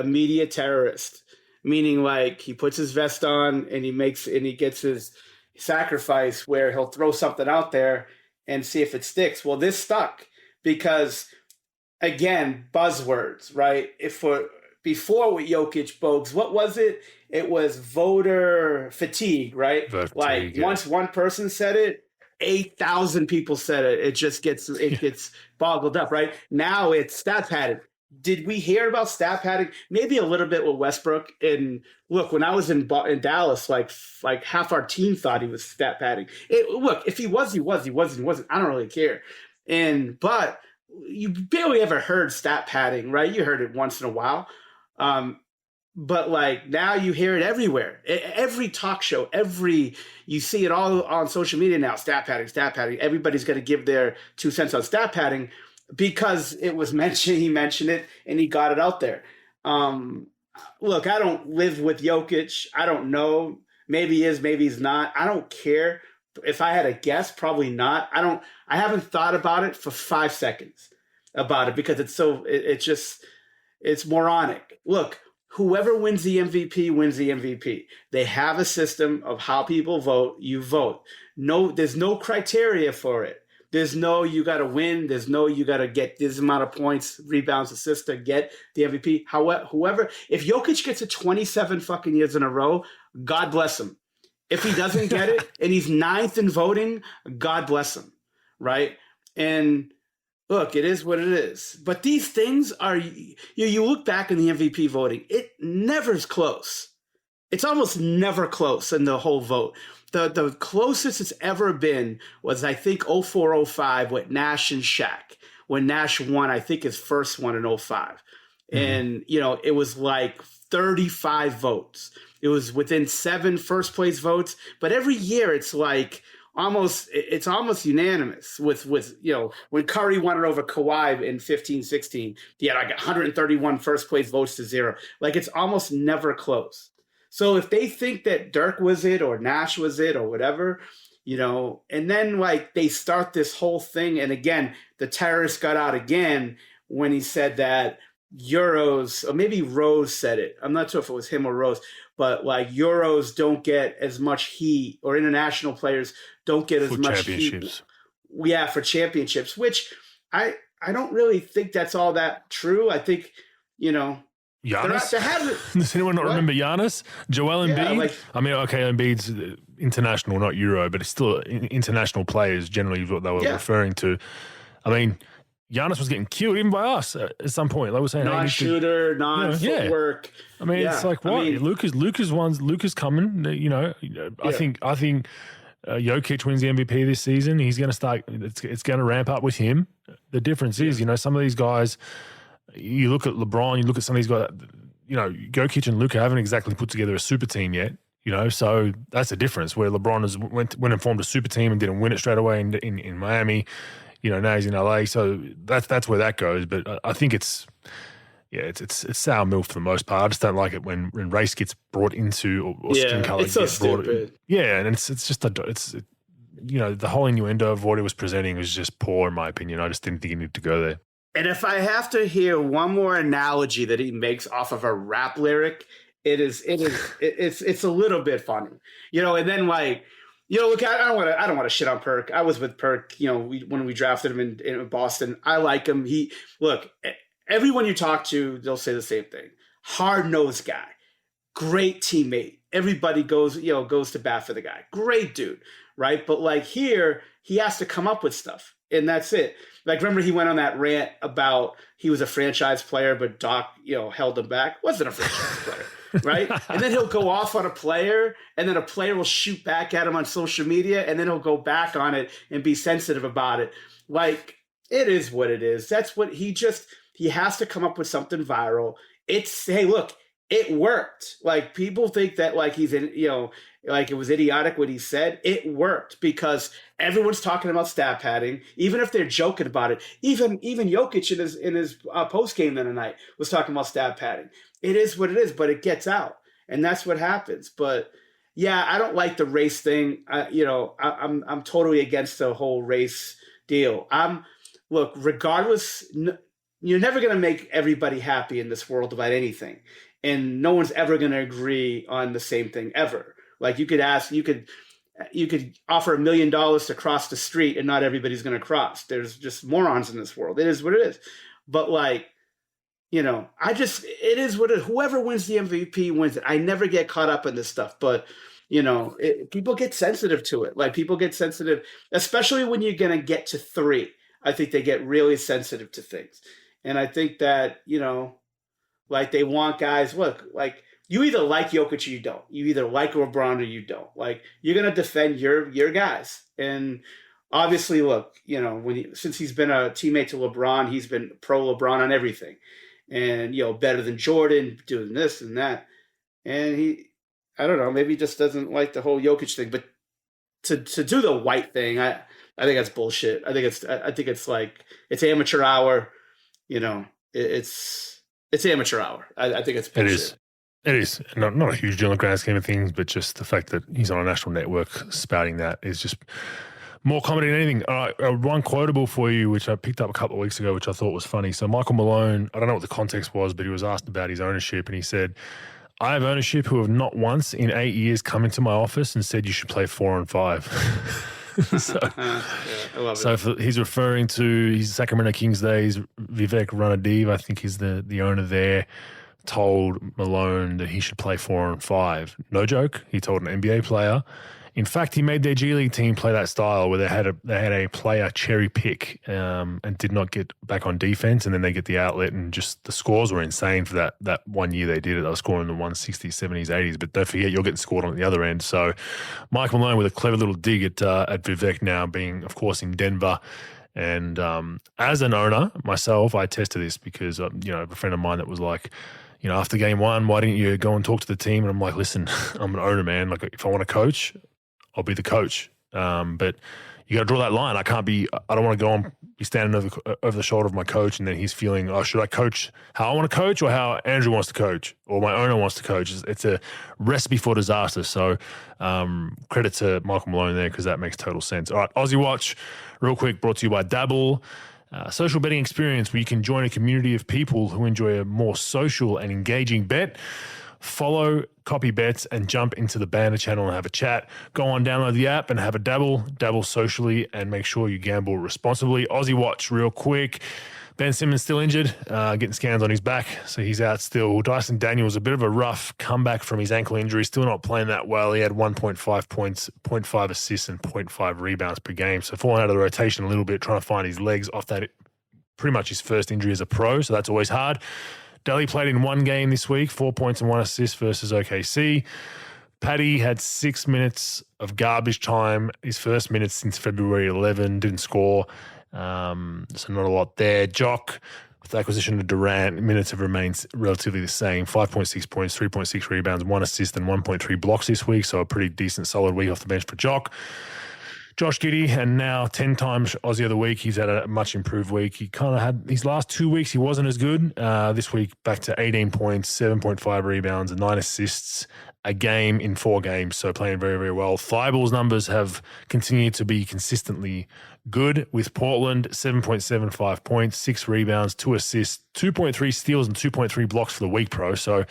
media terrorist, meaning like he puts his vest on and he gets his sacrifice where he'll throw something out there and see if it sticks. Well, this stuck because, again, buzzwords, right? Before with Jokic, Bogues, what was it? It was voter fatigue, right? Once one person said it, 8,000 people said it. It just gets boggled up, right? Now it's stat padding. Did we hear about stat padding? Maybe a little bit with Westbrook. And look, when I was in Dallas, like half our team thought he was stat padding. Look, if he was, he wasn't. I don't really care. But you barely ever heard stat padding, right? You heard it once in a while. But like now you hear it everywhere. Every talk show, you see it all on social media now, stat padding. Everybody's going to give their 2 cents on stat padding because it was mentioned, he mentioned it and he got it out there. Look, I don't live with Jokic. I don't know. Maybe he is, maybe he's not. I don't care. If I had a guess, probably not. I haven't thought about it for 5 seconds about it because it's moronic. Look, whoever wins the MVP wins the MVP. They have a system of how people vote. You vote. No, there's no criteria for it. There's no you got to win. There's no you got to get this amount of points, rebounds, assists to get the MVP. However, if Jokic gets it 27 fucking years in a row, God bless him. If he doesn't get it and he's 9th in voting, God bless him, right? And look, it is what it is. But these things are, you look back in the MVP voting, it never is close. it's almost never close in the whole vote. The closest it's ever been was, I think, 04-05 with Nash and Shaq, when Nash won, I think, his first one in 05. And, it was like 35 votes. It was within 7 first-place votes. But every year it's like it's almost unanimous with when Curry won it over Kawhi in 15-16, he had like 131 first-place votes to 0. Like, it's almost never close. So if they think that Dirk was it or Nash was it or whatever, and then like they start this whole thing. And again, the terrorist got out again when he said that Euros, or maybe Rose said it. I'm not sure if it was him or Rose, but like Euros don't get as much heat, or international players don't get as much heat. Yeah, for championships, which I don't really think that's all that true. I think, Giannis? Does anyone not remember Giannis? Joel Embiid? Embiid's international, not Euro, but it's still international players, generally what they were referring to. I mean, Giannis was getting killed even by us at some point. They were saying, non-shooter, non-footwork. I mean, it's like, what? Luka's coming. I think Jokic wins the MVP this season. He's going to start. It's going to ramp up with him. The difference is, some of these guys. You look at LeBron, you look at some of these guys, Jokic and Luka haven't exactly put together a super team yet, so that's the difference, where LeBron went and formed a super team and didn't win it straight away in Miami, now he's in LA, so that's where that goes. But I think it's sour milk for the most part. I just don't like it when race gets brought into, or skin color it's so stupid. And it's just the whole innuendo of what it was presenting was just poor, in my opinion. I just didn't think it needed to go there. And if I have to hear one more analogy that he makes off of a rap lyric, it's a little bit funny, And then look, I don't want to shit on Perk. I was with Perk, when we drafted him in Boston. I like him. Everyone you talk to, they'll say the same thing. Hard-nosed guy, great teammate. Everybody goes to bat for the guy. Great dude, right? But like here, he has to come up with stuff, and that's it. Like, remember he went on that rant about he was a franchise player, but Doc, held him back. Wasn't a franchise player, right? And then he'll go off on a player, and then a player will shoot back at him on social media, and then he'll go back on it and be sensitive about it. Like, it is what it is. That's what he has to come up with something viral. Hey, look, it worked. Like, people think that like he's in, like it was idiotic what he said. It worked because everyone's talking about stat padding, even if they're joking about it. Even Jokic in his post game the other night was talking about stat padding. It is what it is, but it gets out, and that's what happens. But yeah, I don't like the race thing. I'm totally against the whole race deal. Look, regardless, you're never going to make everybody happy in this world about anything, and no one's ever going to agree on the same thing ever. Like, you could offer $1 million to cross the street, and not everybody's going to cross. There's just morons in this world. It is what it is. But like, it is what it is. Whoever wins the MVP wins it. I never get caught up in this stuff, but people get sensitive to it. Like, people get sensitive, especially when you're going to get to 3. I think they get really sensitive to things. And I think that, like, they want guys, look, like, you either like Jokic or you don't. You either like LeBron or you don't. Like, you're going to defend your guys. And obviously, look, since he's been a teammate to LeBron, he's been pro LeBron on everything. And, better than Jordan, doing this and that. And I don't know, maybe he just doesn't like the whole Jokic thing. But to do the white thing, I think that's bullshit. I think it's like, it's amateur hour. It's amateur hour. I think it's bullshit. It is. Not a huge deal in the grand scheme of things, but just the fact that he's on a national network spouting that is just more comedy than anything. All right, one quotable for you, which I picked up a couple of weeks ago, which I thought was funny. So Michael Malone, I don't know what the context was, but he was asked about his ownership, and he said, I have ownership who have not once in 8 years come into my office and said you should play 4 on 5. So, I love it. He's referring to his Sacramento Kings days. Vivek Ranadive, I think, is the owner there, told Malone that he should play 4 on 5. No joke. He told an NBA player. In fact, he made their G League team play that style where they had a player cherry pick and did not get back on defense, and then they get the outlet, and just the scores were insane for that 1 year they did it. They were scoring in the 160s, 70s, 80s, but don't forget you're getting scored on the other end. So Mike Malone with a clever little dig at Vivek now being, of course, in Denver. And as an owner myself, I attest to this because, I have a friend of mine that was like, after game one, why didn't you go and talk to the team? And I'm like, listen, I'm an owner, man. Like, if I want to coach, I'll be the coach. But you got to draw that line. I don't want to go and be standing over the shoulder of my coach and then he's feeling, should I coach how I want to coach or how Andrew wants to coach or my owner wants to coach? It's a recipe for disaster. So credit to Michael Malone there because that makes total sense. All right, Aussie Watch, real quick, brought to you by Dabble. Social betting experience where you can join a community of people who enjoy a more social and engaging bet. Follow, copy bets, and jump into the banner channel and have a chat. Go on, download the app and have a dabble socially, and make sure you gamble responsibly. Aussie Watch, real quick. Ben Simmons still injured, getting scans on his back, so he's out still. Dyson Daniels, a bit of a rough comeback from his ankle injury, still not playing that well. He had 1.5 points, 0.5 assists, and 0.5 rebounds per game, so falling out of the rotation a little bit, trying to find his legs off that, pretty much his first injury as a pro, so that's always hard. Daly played in one game this week, 4 points and 1 assist versus OKC. Paddy had 6 minutes of garbage time, his first minutes since February 11, didn't score. So not a lot there. Jock, with the acquisition of Durant, minutes have remained relatively the same. 5.6 points, 3.6 rebounds, 1 assist and 1.3 blocks this week. So a pretty decent, solid week off the bench for Jock. Josh Giddey, and now 10 times Aussie of the week. He's had a much improved week. He kind of had his last 2 weeks, he wasn't as good. This week, back to 18 points, 7.5 rebounds, and 9 assists a game in 4 games. So playing very, very well. Thible's numbers have continued to be consistently good with Portland, 7.75 points, 6 rebounds, 2 assists, 2.3 steals, and 2.3 blocks for the week, pro. So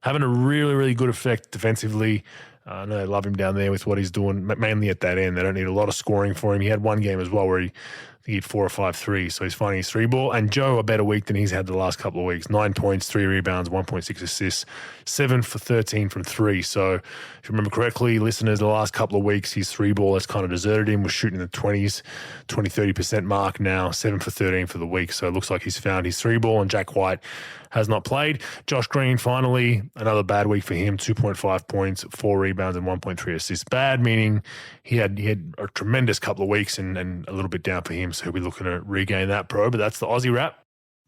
having a really, really good effect defensively. I know they love him down there with what he's doing, mainly at that end. They don't need a lot of scoring for him. He had one game as well where he had 4 or 5 threes, so he's finding his 3-ball. And Joe, a better week than he's had the last couple of weeks. 9 points, 3 rebounds, 1.6 assists, 7 for 13 from 3. So if you remember correctly, listeners, the last couple of weeks, his 3-ball has kind of deserted him, was shooting in the 20s, 20-30% mark now, 7 for 13 for the week. So it looks like he's found his 3-ball, and Jack White has not played. Josh Green, finally, another bad week for him, 2.5 points, 4 rebounds, and 1.3 assists. Bad, meaning he had a tremendous couple of weeks and a little bit down for him, so he'll be looking to regain that, pro. But that's the Aussie wrap.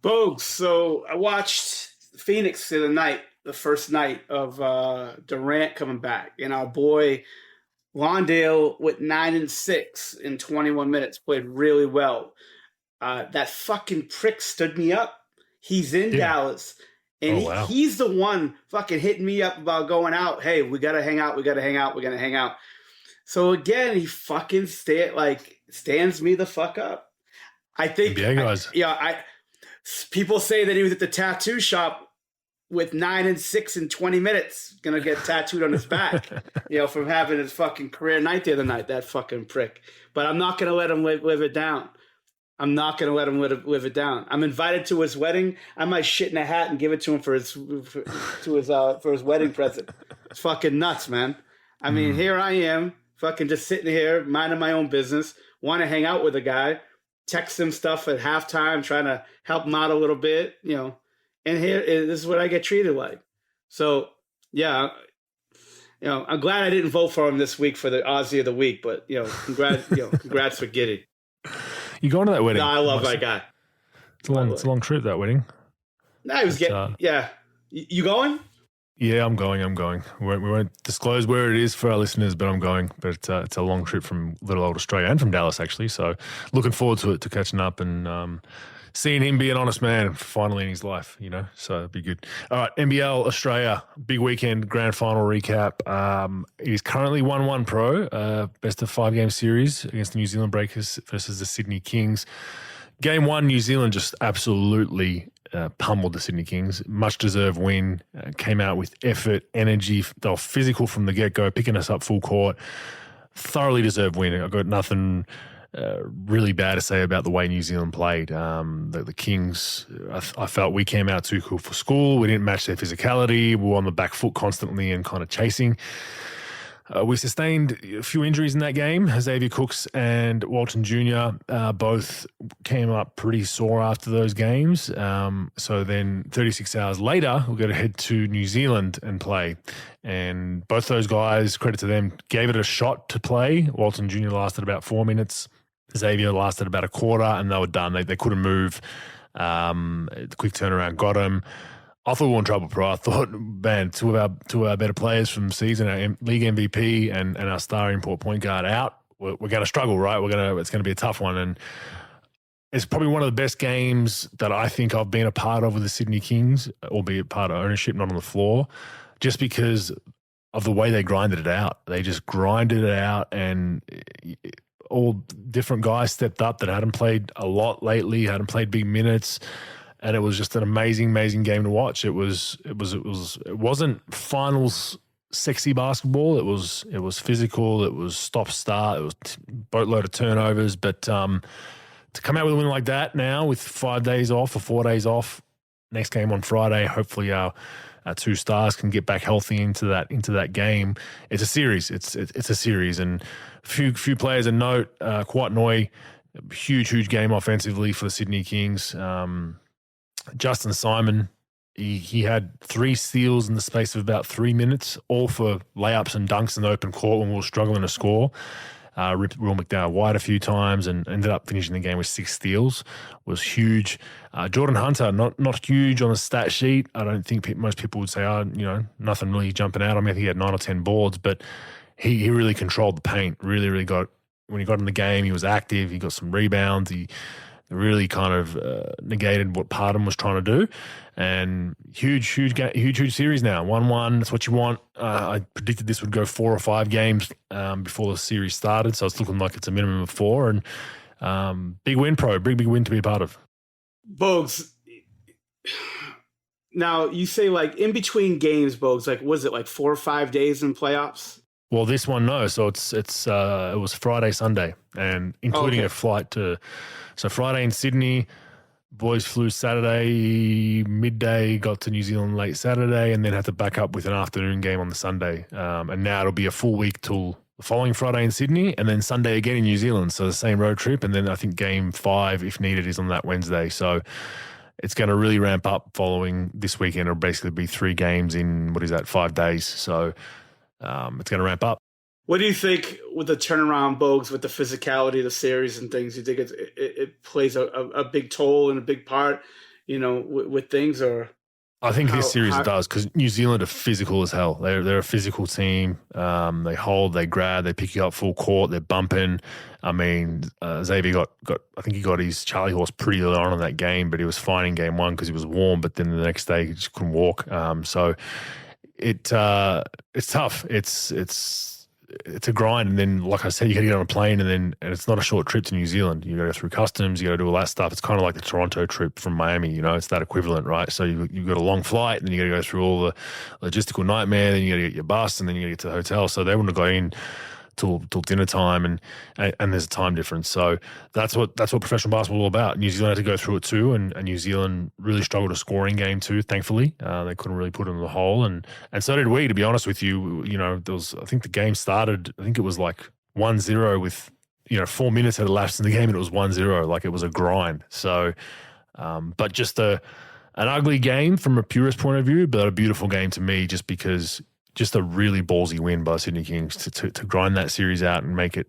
Bogues, so I watched Phoenix the other night, the first night of Durant coming back, and our boy Londale with 9 and 6 in 21 minutes played really well. That fucking prick stood me up. He's in Dallas, and he's the one fucking hitting me up about going out. Hey, we got to hang out. We're going to hang out. So, again, he fucking stands me the fuck up. I think NBA guys. People say that he was at the tattoo shop with 9 and 6 in 20 minutes, going to get tattooed on his back, from having his fucking career night the other night, that fucking prick. But I'm not going to let him live it down. I'm not going to let him live it down. I'm invited to his wedding. I might shit in a hat and give it to him for his wedding present. It's fucking nuts, man. I mean, here I am, fucking just sitting here, minding my own business, want to hang out with a guy, text him stuff at halftime, trying to help him out a little bit, and this is what I get treated like. So, yeah, I'm glad I didn't vote for him this week for the Aussie of the week, but, congrats for Giddey. You going to that wedding? No, I love that guy. It's a long trip, that wedding. No, he was getting, yeah. You going? Yeah, I'm going. We won't disclose where it is for our listeners, but I'm going. But it's a long trip from little old Australia and from Dallas, actually. So looking forward to it, to catching up and seeing him be an honest man finally in his life, So it'd be good. All right, NBL Australia, big weekend, grand final recap. It is currently 1-1 pro, best of 5-game series against the New Zealand Breakers versus the Sydney Kings. Game 1, New Zealand just absolutely pummeled the Sydney Kings. Much deserved win. Came out with effort, energy. They were physical from the get-go, picking us up full court. Thoroughly deserved win. I got nothing really bad to say about the way New Zealand played. The Kings, I felt we came out too cool for school. We didn't match their physicality. We were on the back foot constantly and kind of chasing. We sustained a few injuries in that game. Xavier Cooks and Walton Jr. Both came up pretty sore after those games. So then 36 hours later, we're going to head to New Zealand and play. And both those guys, credit to them, gave it a shot to play. Walton Jr. lasted about 4 minutes. Xavier lasted about a quarter, and they were done. They couldn't move. The quick turnaround got them. I thought we were in trouble, bro. I thought, man, two of our better players from the season, our league MVP and our star import point guard out. We're going to struggle, right? It's going to be a tough one, and it's probably one of the best games that I think I've been a part of with the Sydney Kings, albeit part of ownership, not on the floor, just because of the way they grinded it out. They just grinded it out, and all different guys stepped up that hadn't played a lot lately, hadn't played big minutes. And it was just an amazing, amazing game to watch. It wasn't finals sexy basketball. It was physical. It was stop-start. It was boatload of turnovers. But to come out with a win like that now with 5 days off or 4 days off, next game on Friday, hopefully our two stars can get back healthy into that game. It's a series. It's a series, and few players a note. Kawhi, huge game offensively for the Sydney Kings. Justin Simon, he had 3 steals in the space of about 3 minutes, all for layups and dunks in the open court when we were struggling to score. Ripped Will McDowell wide a few times and ended up finishing the game with 6 steals. Was huge. Jordan Hunter, not huge on the stat sheet. I don't think most people would say, nothing really jumping out. I think he had 9 or 10 boards, but he really controlled the paint. Really got, when he got in the game, he was active. He got some rebounds. He really kind of negated what Pardon was trying to do. And huge series now. 1-1, that's what you want. I predicted this would go 4 or 5 games before the series started, so it's looking like it's a minimum of 4. And big win, big win to be a part of. Bogues, now you say like in between games, Bogues, like was it like 4 or 5 days in playoffs? Well, this one, no. So it was Friday, Sunday, and including a flight to. So Friday in Sydney, boys flew Saturday midday, got to New Zealand late Saturday, and then had to back up with an afternoon game on the Sunday. And now it'll be a full week till the following Friday in Sydney, and then Sunday again in New Zealand. So the same road trip, and then I think game 5, if needed, is on that Wednesday. So it's going to really ramp up following this weekend. It'll basically be 3 games in 5 days. So it's going to ramp up. What do you think with the turnaround, Bogues, with the physicality of the series and things? You think it plays a big toll and a big part, with things? Or I think this series it does, because New Zealand are physical as hell. They're a physical team. They hold, they grab, they pick you up full court, they're bumping. I mean, Xavier got I think he got his Charlie horse pretty early on in that game, but he was fine in game 1 because he was warm. But then the next day he just couldn't walk. So it's tough. It's a grind, and then, like I said, you got to get on a plane, and it's not a short trip to New Zealand. You got to go through customs, you got to do all that stuff. It's kind of like the Toronto trip from Miami, it's that equivalent, right? So you've got a long flight, and then you got to go through all the logistical nightmare, then you got to get your bus, and then you got to get to the hotel. So they wouldn't have got in till dinner time, and there's a time difference. So that's what professional basketball is all about. New Zealand had to go through it too, and New Zealand really struggled to score in game 2, thankfully. They couldn't really put it in the hole, and so did we, to be honest with you. There was, I think the game started, I think it was like 1-0 with 4 minutes had elapsed in the game, and it was 1-0. Like, it was a grind. So but just an ugly game from a purist point of view, but a beautiful game to me, just because just a really ballsy win by Sydney Kings to grind that series out and make it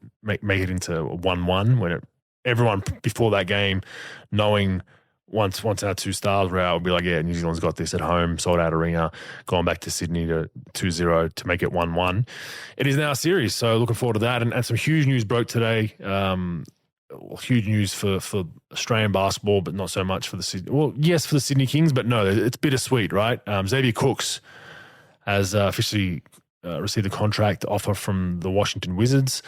into a 1-1 when everyone before that game, knowing once our 2 stars were out, would be like, yeah, New Zealand's got this at home, sold out arena, going back to Sydney to 2-0 to make it 1-1. It is now a series, so looking forward to that. And some huge news broke today. Huge news for Australian basketball, but not so much for the Sydney. Well, yes, for the Sydney Kings, but no, it's bittersweet, right? Xavier Cooks has officially received a contract offer from the Washington Wizards.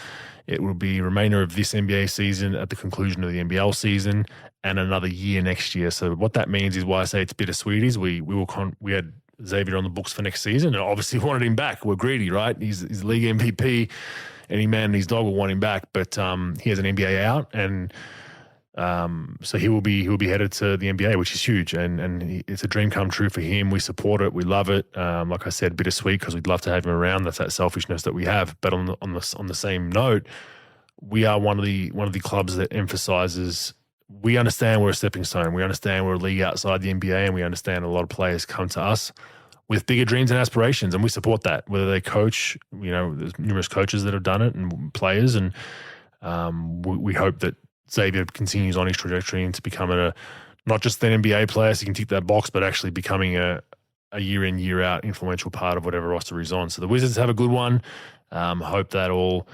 It will be remainder of this NBA season at the conclusion of the NBL season, and another year next year. So what that means is why I say it's bittersweet is we had Xavier on the books for next season, and obviously wanted him back. We're greedy, right? He's league MVP. Any man and his dog will want him back, but he has an NBA out, and So he will be headed to the NBA, which is huge, and it's a dream come true for him. We support it, we love it. Like I said, bittersweet because we'd love to have him around. That's that selfishness that we have. But on the same note, we are one of the clubs that emphasizes we understand we're a stepping stone. We understand we're a league outside the NBA, and we understand a lot of players come to us with bigger dreams and aspirations, and we support that. Whether they coach, there's numerous coaches that have done it and players, and we hope that Xavier continues on his trajectory into becoming not just an NBA player, so he can tick that box, but actually becoming a year in, year out influential part of whatever roster he's on. So the Wizards have a good one. Hope that all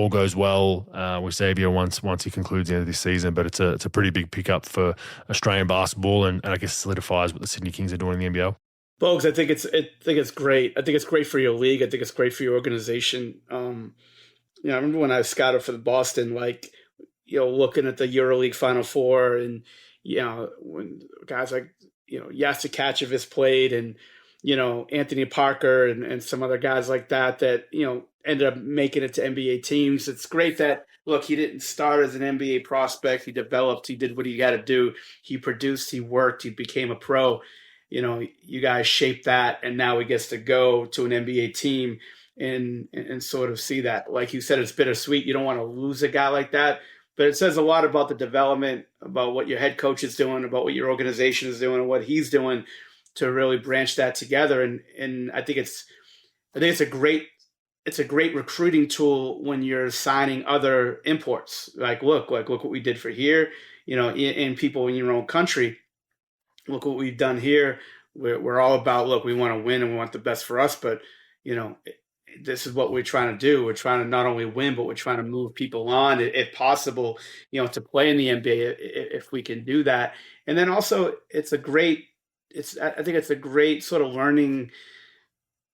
goes well with Xavier once he concludes the end of this season. But it's a pretty big pickup for Australian basketball, and I guess solidifies what the Sydney Kings are doing in the NBL. Bogues, I think it's great. I think it's great for your league. I think it's great for your organization. I remember when I was scouted for the Boston, looking at the EuroLeague Final Four, and when guys like Jasikachevic played, and Anthony Parker and some other guys like that ended up making it to NBA teams. It's great that he didn't start as an NBA prospect. He developed. He did what he got to do. He produced. He worked. He became a pro. You guys shaped that, and now he gets to go to an NBA team and sort of see that. Like you said, it's bittersweet. You don't want to lose a guy like that, but it says a lot about the development, about what your head coach is doing, about what your organization is doing, and what he's doing to really branch that together. And I think it's a great recruiting tool when you're signing other imports. Look what we did for here, and people in your own country. Look what we've done here. We're all about, we want to win and we want the best for us, but this is what we're trying to do. We're trying to not only win, but we're trying to move people on, if possible, to play in the NBA if we can do that. And then also, I think it's a great sort of learning.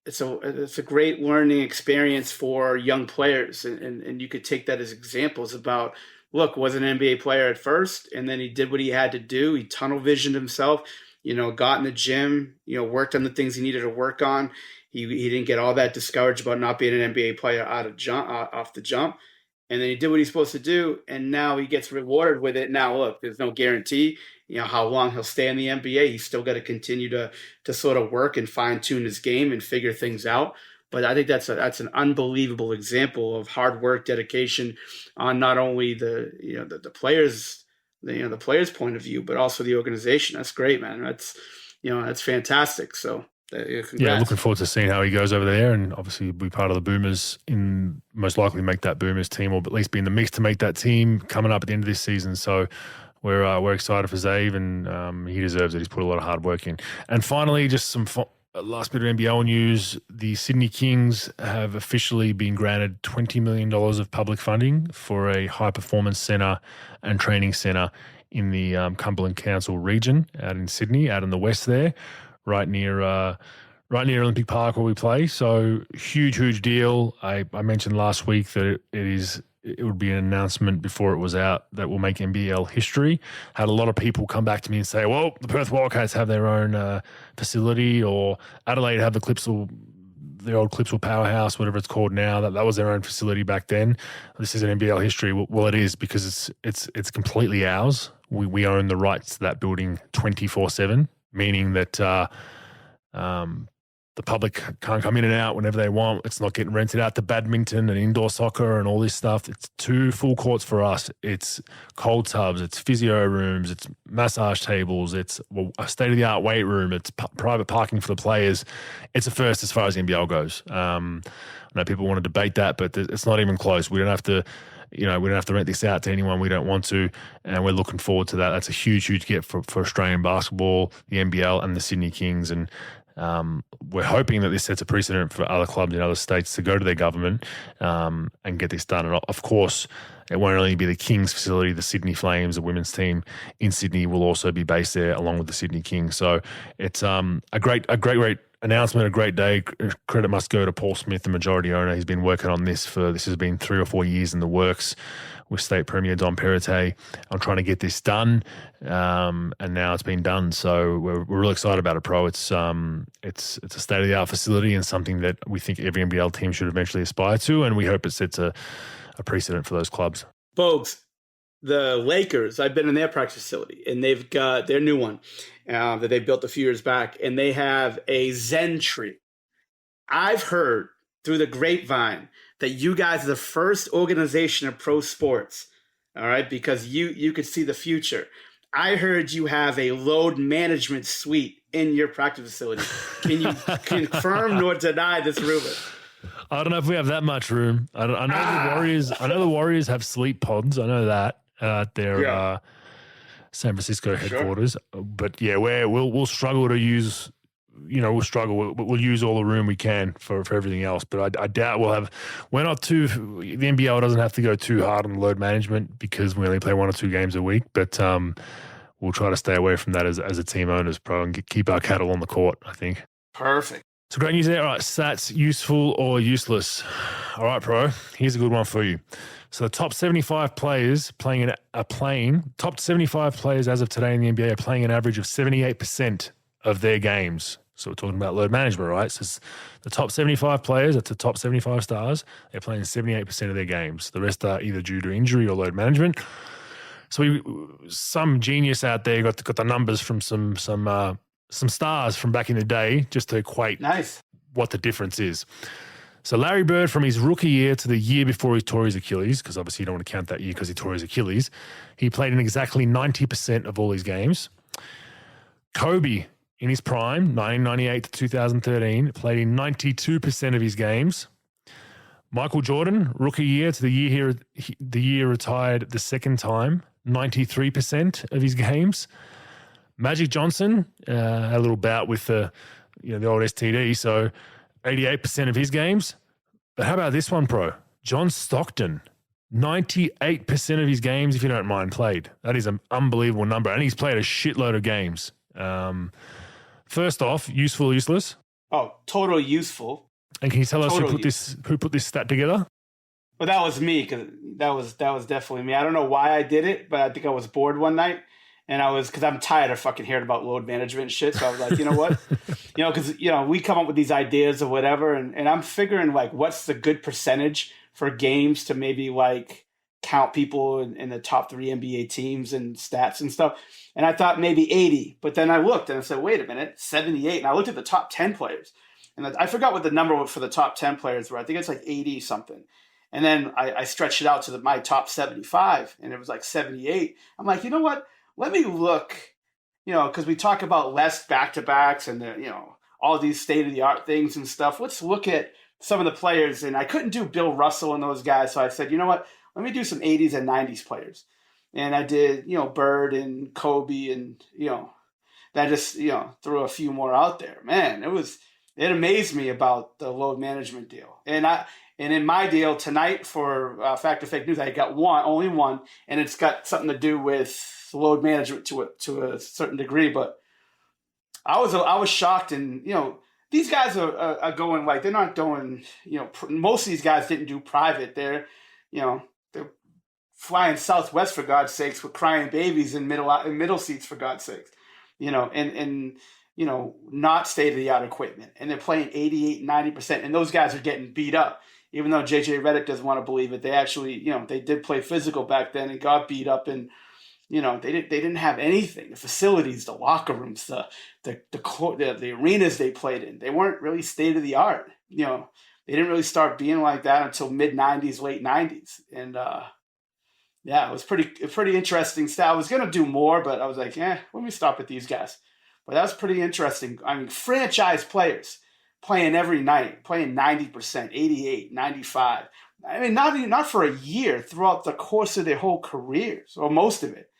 It's a great learning experience for young players, and you could take that as examples about. Was an NBA player at first, and then he did what he had to do. He tunnel visioned himself, got in the gym, worked on the things he needed to work on. He didn't get all that discouraged about not being an NBA player off the jump. And then he did what he's supposed to do, and now he gets rewarded with it. Now, there's no guarantee, how long he'll stay in the NBA. He's still got to continue to sort of work and fine-tune his game and figure things out. But I think that's an unbelievable example of hard work, dedication on not only the players, the players' point of view, but also the organization. That's great, man. That's fantastic. So congrats. Yeah, looking forward to seeing how he goes over there, and obviously be part of the Boomers, most likely make that Boomers team, or at least be in the mix to make that team coming up at the end of this season. So we're excited for Zave, and he deserves it. He's put a lot of hard work in. And finally, just some last bit of NBL news. The Sydney Kings have officially been granted $20 million of public funding for a high-performance centre and training centre in the Cumberland Council region out in Sydney, out in the west there, right near Olympic Park where we play. So huge deal. I mentioned last week that it would be an announcement before it was out that will make NBL history. Had a lot of people come back to me and say, well, the Perth Wildcats have their own facility, or Adelaide have the old Clipsal Powerhouse, whatever it's called now. That was their own facility back then. This is an NBL history. Well, it is, because it's completely ours. We own the rights to that building 24/7, meaning that the public can't come in and out whenever they want. It's not getting rented out to badminton and indoor soccer and all this stuff. It's 2 full courts for us. It's cold tubs. It's physio rooms. It's massage tables. It's a state-of-the-art weight room. It's private parking for the players. It's a first as far as the NBL goes. I know people want to debate that, but it's not even close. We don't have to rent this out to anyone we don't want to, and we're looking forward to that. That's a huge get for Australian basketball, the NBL, and the Sydney Kings. And we're hoping that this sets a precedent for other clubs in other states to go to their government and get this done. And of course, it won't only be the Kings facility. The Sydney Flames, the women's team in Sydney, will also be based there along with the Sydney Kings. So it's a great announcement, a great day. Credit must go to Paul Smith, the majority owner. He's been working on this has been 3 or 4 years in the works with State Premier Don Perrottet. I'm trying to get this done, and now it's been done. So we're really excited about it, Pro. It's a state-of-the-art facility and something that we think every NBL team should eventually aspire to, and we hope it sets a precedent for those clubs. Bogues, the Lakers, I've been in their practice facility, and they've got their new one that they built a few years back, and they have a Zen tree. I've heard through the grapevine that you guys are the first organization of pro sports, all right, because you could see the future. I heard you have a load management suite in your practice facility. Can you confirm nor deny this rumor? I don't know if we have that much room. I know the Warriors. I know the Warriors have sleep pods. I know that at their San Francisco headquarters. Sure. But yeah, we'll struggle to use. We'll struggle. We'll use all the room we can for everything else. But I doubt we'll have. We're not too. The NBL doesn't have to go too hard on load management because we only play 1 or 2 games a week. But we'll try to stay away from that as a team owners, pro, and keep our cattle on the court, I think. Perfect. So great news there. All right, stats, useful or useless. All right, pro, here's a good one for you. So the top 75 players top 75 players as of today in the NBA are playing an average of 78% of their games. So we're talking about load management, right? So it's the top 75 players, that's the top 75 stars, they're playing 78% of their games. The rest are either due to injury or load management. So some genius out there got the numbers from some stars from back in the day just to equate what the difference is. So Larry Bird, from his rookie year to the year before he tore his Achilles, because obviously you don't want to count that year because he tore his Achilles, he played in exactly 90% of all his games. Kobe, in his prime, 1998 to 2013, played in 92% of his games. Michael Jordan, rookie year to the year retired the second time, 93% of his games. Magic Johnson, a little bout with the old STD, so 88% of his games. But how about this one, pro? John Stockton, 98% of his games, if you don't mind, played. That is an unbelievable number, and he's played a shitload of games. First off, useful or useless? Oh, totally useful. And can you tell us who put this stat together? Well, that was me, because that was definitely me. I don't know why I did it, but I think I was bored one night. And because I'm tired of fucking hearing about load management and shit. So I was like, you know what? Because, we come up with these ideas or whatever. And I'm figuring, like, what's the good percentage for games to maybe, like, count people in the top 3 NBA teams and stats and stuff. And I thought maybe 80. But then I looked and I said, wait a minute, 78. And I looked at the top 10 players. And I forgot what the number for the top 10 players were. I think it's like 80 something. And then I stretched it out to my top 75. And it was like 78. I'm like, you know what? Let me look, because we talk about less back-to-backs and, all these state-of-the-art things and stuff. Let's look at some of the players. And I couldn't do Bill Russell and those guys. So I said, you know what? Let me do some 80s and 90s players. And I did, Bird and Kobe and, that just, threw a few more out there. Man, it amazed me about the load management deal. And in my deal tonight for Fact or Fake News, I got only one, and it's got something to do with load management to a certain degree. But I was shocked, and these guys are going, like, they're not doing, most of these guys didn't do private. They're flying Southwest, for God's sakes, with crying babies in middle seats, for God's sakes, and not state-of-the-art equipment. And they're playing 88, 90%. And those guys are getting beat up. Even though JJ Redick doesn't want to believe it, they actually, they did play physical back then and got beat up. And, they didn't have anything. The facilities, the locker rooms, the arenas they played in, they weren't really state-of-the-art. They didn't really start being like that until mid-90s, late 90s. And, it was pretty interesting stuff. I was going to do more, but I was like, let me stop at these guys. But that was pretty interesting. I mean, franchise players playing every night, playing 90%, 88, 95. I mean, not for a year, throughout the course of their whole careers, or most of it.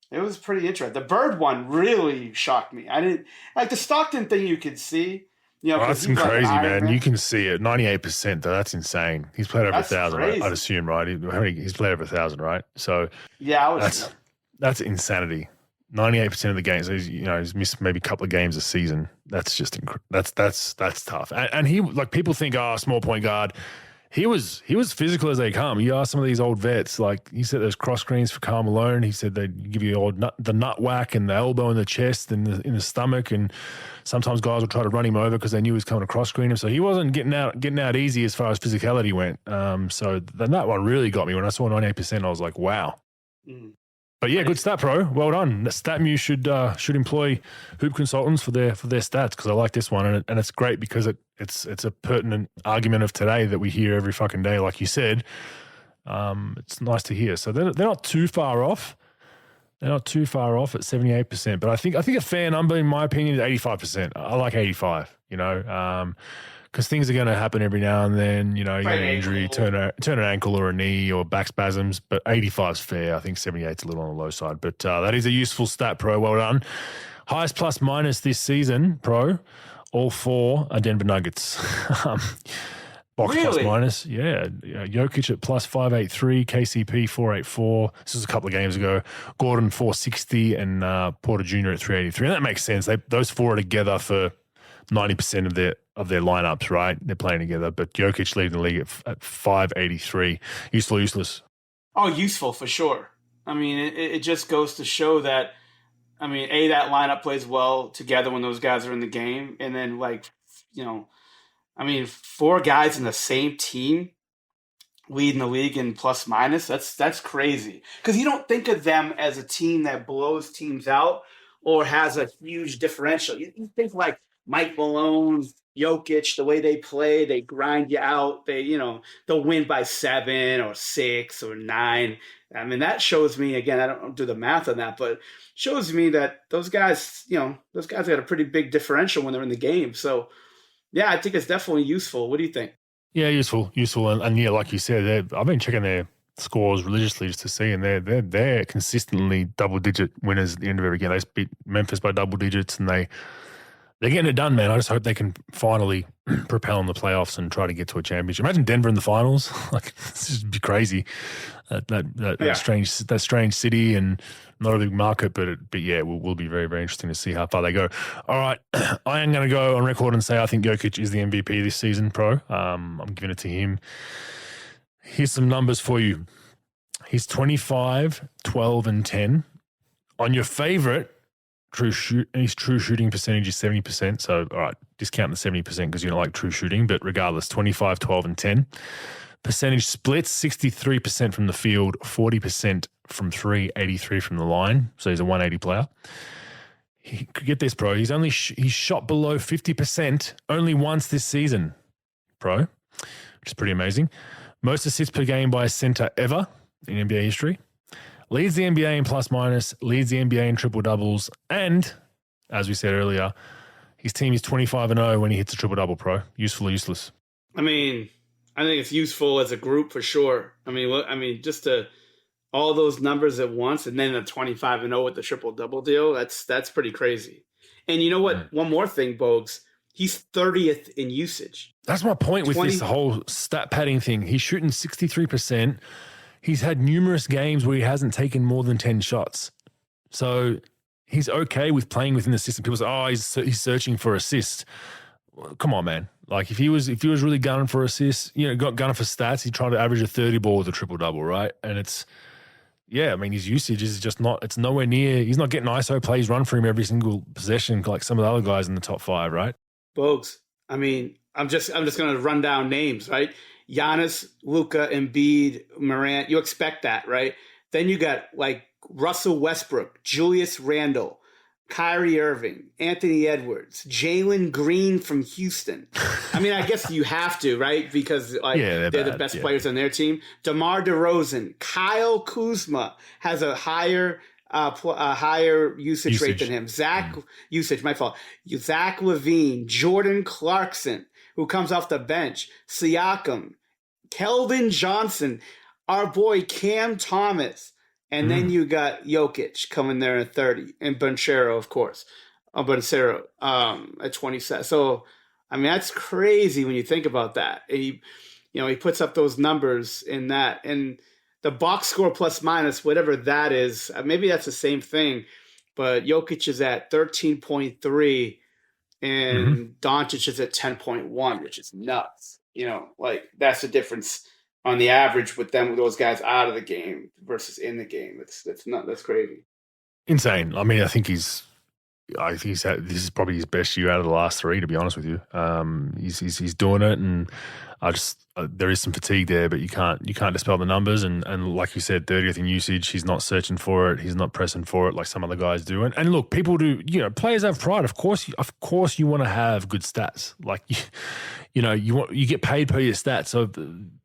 It was pretty interesting. The Bird one really shocked me. I didn't like the Stockton thing. You could see, that's crazy, man. You can see it. 98%, though. That's insane. He's played over 1,000. Right? I'd assume, right? He's played over 1,000, right? So that's insanity. 98% of the games. So he's missed maybe a couple of games a season. That's just that's tough. And he, like, people think, small point guard. He was physical as they come. You ask some of these old vets, like he said, those cross screens for Karl Malone. He said they'd give you the nut whack and the elbow in the chest and in the stomach, and sometimes guys would try to run him over because they knew he was coming to cross screen him. So he wasn't getting out easy as far as physicality went. So then that one really got me when I saw 98%. I was like, wow. But yeah, good stat, bro. Well done. StatMuse should employ hoop consultants for their stats, because I like this one, and it's great because it's a pertinent argument of today that we hear every fucking day, like you said. It's nice to hear. So they're not too far off. They're not too far off at 78%, but I think a fair number, in my opinion, is 85%. I like 85. Because things are going to happen every now and then. You get an injury, turn an ankle or a knee or back spasms, but 85 is fair. I think 78 is a little on the low side, but that is a useful stat, Pro. Well done. Highest plus minus this season, Pro. All four are Denver Nuggets. Box really? Plus minus, yeah. Jokic at plus 583, KCP 484. This was a couple of games ago. Gordon 460 and Porter Jr. at 383. And that makes sense. Those four are together for 90% of their lineups, right? They're playing together. But Jokic leading the league at 583. Useful, useless? Oh, useful for sure. I mean, it just goes to show that, that lineup plays well together when those guys are in the game. And then, four guys in the same team leading the league in plus minus, that's crazy. Because you don't think of them as a team that blows teams out or has a huge differential. You think like Mike Malone, Jokic, the way they play, they grind you out. They'll win by 7 or 6 or 9. I mean, that shows me, again, I don't do the math on that, but shows me that those guys got a pretty big differential when they're in the game. So, yeah, I think it's definitely useful. What do you think? Yeah, useful. And yeah, like you said, I've been checking their scores religiously just to see, and they're consistently double-digit winners at the end of every game. They beat Memphis by double digits, and they're getting it done, man. I just hope they can finally propel in the playoffs and try to get to a championship. Imagine Denver in the finals. Like, this would be crazy. That strange city and not a big market, but yeah, it will be very, very interesting to see how far they go. All right, I am going to go on record and say I think Jokic is the MVP this season, Pro. I'm giving it to him. Here's some numbers for you. He's 25, 12, and 10. On your favorite, his true shooting percentage is 70%. So, all right, discount the 70% because you don't like true shooting, but regardless, 25, 12, and 10. Percentage splits, 63% from the field, 40% from 3, 83 from the line. So he's a 180 player. Get this, Pro. He's shot below 50% only once this season, Pro, which is pretty amazing. Most assists per game by a center ever in NBA history. Leads the NBA in plus minus, leads the NBA in triple doubles, and as we said earlier, his team is 25-0 when he hits a triple double, Pro. Useful or useless? I think it's useful as a group for sure. Just to all those numbers at once, and then a 25-0 with the triple double deal. That's pretty crazy. And you know what? Mm. One more thing, Bogues. He's 30th in usage. That's my point with this whole stat padding thing. He's shooting 63%. He's had numerous games where he hasn't taken more than 10 shots. So he's okay with playing within the system. People say, oh, he's searching for assists. Well, come on, man. Like if he was really gunning for assists, gunning for stats, he'd try to average a 30 ball with a triple double, right? And his usage is just it's nowhere near. He's not getting ISO plays run for him every single possession like some of the other guys in the top 5, right? Bogues, I'm just going to run down names, right? Giannis, Luka, Embiid, Morant. You expect that, right? Then you got like Russell Westbrook, Julius Randle, Kyrie Irving, Anthony Edwards, Jalen Green from Houston. I guess you have to, right? Because they're the best players on their team. DeMar DeRozan, Kyle Kuzma has a higher usage rate than him. Usage, my fault. Zach LaVine, Jordan Clarkson, who comes off the bench, Siakam, Keldon Johnson, our boy Cam Thomas, and then you got Jokic coming there at 30, and Banchero, of course. Banchero at 27. So, that's crazy when you think about that. And he puts up those numbers in that. And the box score plus minus, whatever that is, maybe that's the same thing, but Jokic is at 13.3 and Doncic is at 10.1, which is nuts. That's the difference on the average with those guys out of the game versus in the game. That's crazy. Insane. I think he's I think this is probably his best year out of the last 3, to be honest with you. He's doing it, and there is some fatigue there, but you can't dispel the numbers. And like you said, 30th in usage. He's not searching for it. He's not pressing for it like some other guys do. And look, people do. Players have pride. Of course, you want to have good stats. Like you get paid per your stats. So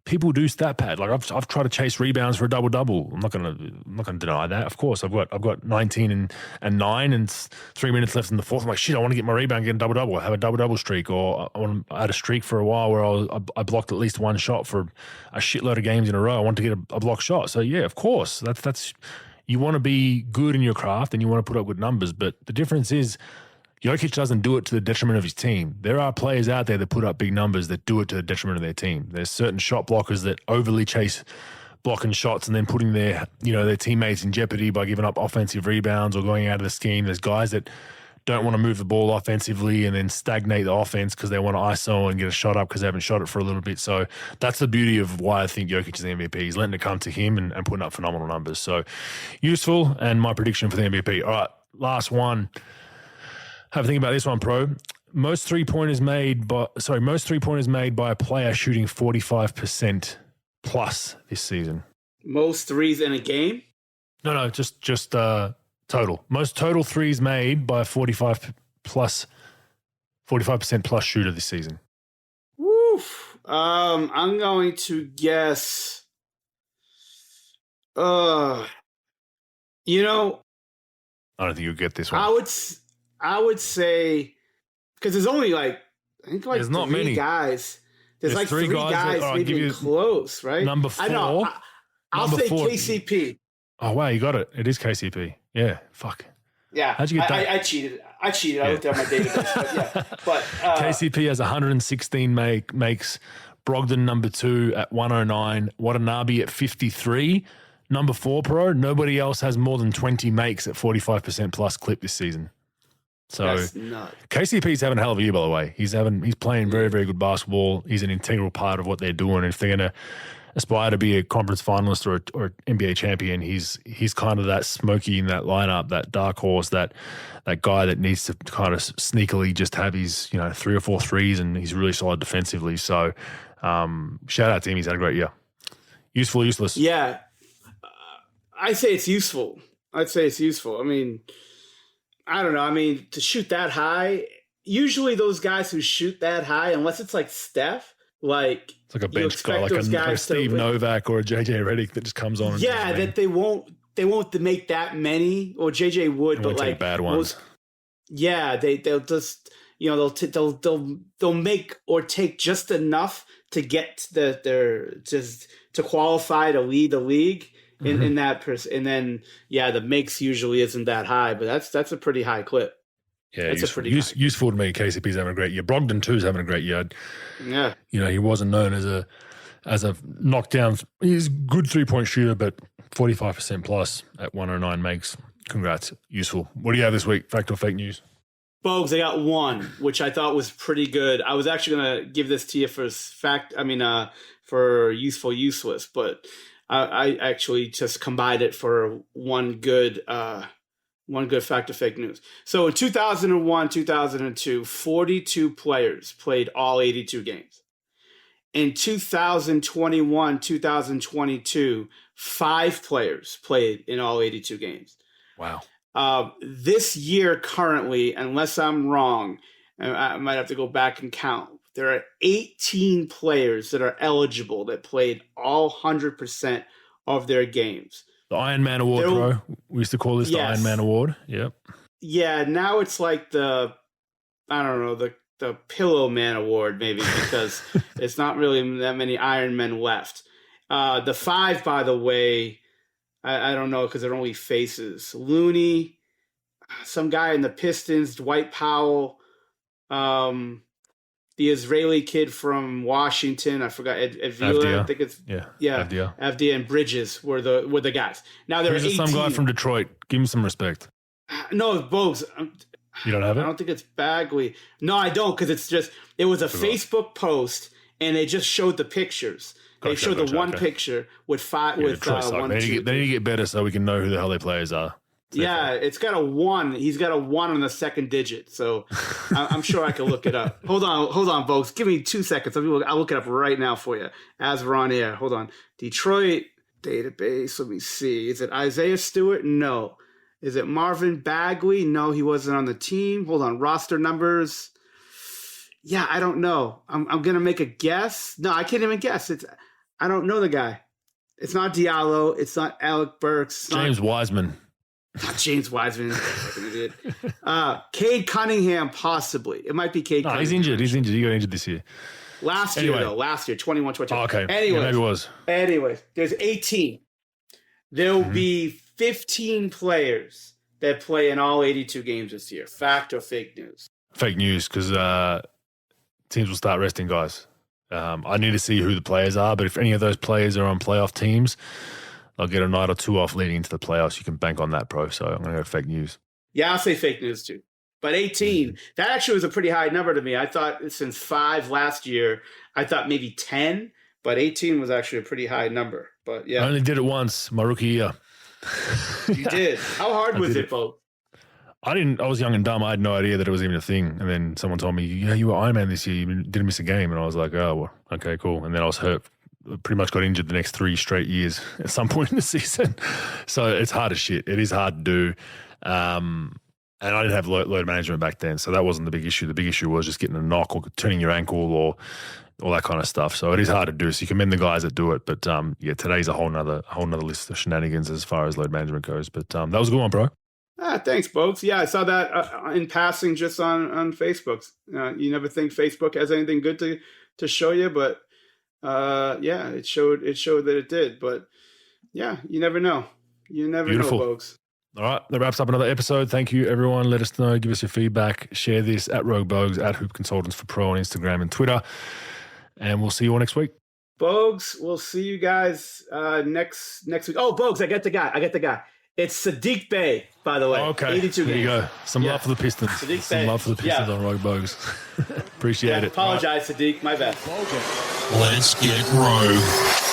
people do stat pad. Like I've tried to chase rebounds for a double. I'm not gonna deny that. Of course, I've got 19 and 9 and 3 minutes left in the fourth. I'm like, shit, I want to get my rebound, get a double. I have a double streak, or I had a streak for a while where I blocked at least one shot for a shitload of games in a row. I want to get a block shot. So yeah, of course, that's you want to be good in your craft and you want to put up good numbers. But the difference is, Jokic doesn't do it to the detriment of his team. There are players out there that put up big numbers that do it to the detriment of their team. There's certain shot blockers that overly chase blocking shots and then putting their teammates in jeopardy by giving up offensive rebounds or going out of the scheme. There's guys that don't want to move the ball offensively and then stagnate the offense because they want to ISO and get a shot up because they haven't shot it for a little bit. So that's the beauty of why I think Jokic is the MVP. He's letting it come to him and putting up phenomenal numbers. So useful, and my prediction for the MVP. All right, last one. Have a think about this one, Pro. Most three pointers made by a player shooting 45% plus this season. Most threes in a game? No, just total. Most total threes made by a 45% plus shooter this season. Woof. I'm going to guess. I don't think you'll get this one. I would say, because there's only there's not many guys. There's like three guys maybe close, right? Number 4. I know. I'll say 4. KCP. Oh wow, you got it. It is KCP. Yeah, fuck. Yeah, how'd you get that? I cheated. Yeah. I looked at my database. But KCP has 116 makes. Brogdon number 2 at 109. Watanabe at 53. Number 4, Pro. Nobody else has more than 20 makes at 45% plus clip this season. So KCP's having a hell of a year, by the way. He's playing very, very good basketball. He's an integral part of what they're doing. If they're going to aspire to be a conference finalist or NBA champion, he's kind of that smoky in that lineup, that dark horse, that guy that needs to kind of sneakily just have his 3 or 4 threes, and he's really solid defensively. So shout out to him. He's had a great year. Useful, useless. Yeah, I'd say it's useful. I mean, I don't know. I mean, to shoot that high, usually those guys who shoot that high, unless it's like Steph, it's like a bench guy, like a Steve Novak or a JJ Redick that just comes on. Yeah, that they won't make that many, or JJ would, but like bad ones. They'll just they'll make or take just enough to get to qualify to lead the league. In that person, and then the makes usually isn't that high, but that's a pretty high clip. Yeah, useful to me. KCP's having a great year. Brogdon too is having a great year. Yeah, he wasn't known as a knockdown. He's a good 3-point shooter, but 45% plus at 109 makes. Congrats, useful. What do you have this week? Fact or fake news? Bogues, I got one, which I thought was pretty good. I was actually gonna give this to you for fact. I mean, for useful, useless, but I actually just combined it for one good fact or fake news. So in 2001, 2002, 42 players played all 82 games. In 2021, 2022, 5 players played in all 82 games. Wow. This year currently, unless I'm wrong, I might have to go back and count, there are 18 players that are eligible that played all 100% of their games. The Iron Man Award, bro. We used to call this the Iron Man Award. Yep. Yeah, now it's like the Pillow Man Award, maybe, because it's not really that many Iron Men left. The 5, by the way, I don't know because they're only faces. Looney, some guy in the Pistons, Dwight Powell, the Israeli kid from Washington, I forgot, Avdia. I think it's Avdia and Bridges were the guys. Now there's some guy from Detroit. Give him some respect. No, Bogues. You don't have it? I don't think it's Bagley. No, I don't, because it was a Facebook post, and they just showed the pictures. They showed the one picture with 5 with Detroit 1, they 2. need to get better so we can know who the hell their players are. Yeah, it's got a 1. He's got a 1 on the second digit. So I'm sure I can look it up. Hold on, folks. Give me 2 seconds. I'll look it up right now for you as we're on air. Hold on. Detroit database. Let me see. Is it Isaiah Stewart? No. Is it Marvin Bagley? No, he wasn't on the team. Hold on. Roster numbers. Yeah, I don't know. I'm going to make a guess. No, I can't even guess. I don't know the guy. It's not Diallo. It's not Alec Burks. James Wiseman. Not James Wiseman. Cade Cunningham, possibly. It might be Cade Cunningham. He's injured. He got injured this year. Last year, 21-22. Oh, okay. Anyways, maybe it was. Anyways, there's 18. There will be 15 players that play in all 82 games this year. Fact or fake news? Fake news, because teams will start resting guys. I need to see who the players are, but if any of those players are on playoff teams, I'll get a night or two off leading into the playoffs. You can bank on that, bro. So I'm going to go fake news. Yeah, I'll say fake news too. But 18, that actually was a pretty high number to me. I thought since 5 last year, I thought maybe 10, but 18 was actually a pretty high number. But yeah. I only did it once, my rookie year. You did? How hard was it, Bo? I was young and dumb. I had no idea that it was even a thing. And then someone told me, yeah, you were Iron Man this year. You didn't miss a game. And I was like, oh, well, okay, cool. And then I was hurt. Pretty much got injured the next 3 straight years at some point in the season. So it's hard as shit. It is hard to do. And I didn't have load management back then. So that wasn't the big issue. The big issue was just getting a knock or turning your ankle or all that kind of stuff. So it is hard to do. So you commend the guys that do it. But yeah, today's a whole nother list of shenanigans as far as load management goes. But that was a good one, bro. Thanks, Bogues. Yeah, I saw that in passing just on Facebook. You never think Facebook has anything good to show you, but yeah, it showed that it did. But yeah, you never know. You never Beautiful. know, Bogues. All right, that wraps up another episode. Thank you, everyone. Let us know. Give us your feedback. Share this at Rogue Bogues, at Hoop Consultants for Pro on Instagram and Twitter. And we'll see you all next week. Bogues, we'll see you guys next week. Oh, Bogues, I get the guy. It's Sadiq Bey, by the way. Okay. 82 there games. You go. Some love for the Pistons. Some love for the Pistons on Rogue Bogues. Appreciate it. Apologize, Sadiq. My bad. Let's get Rogue.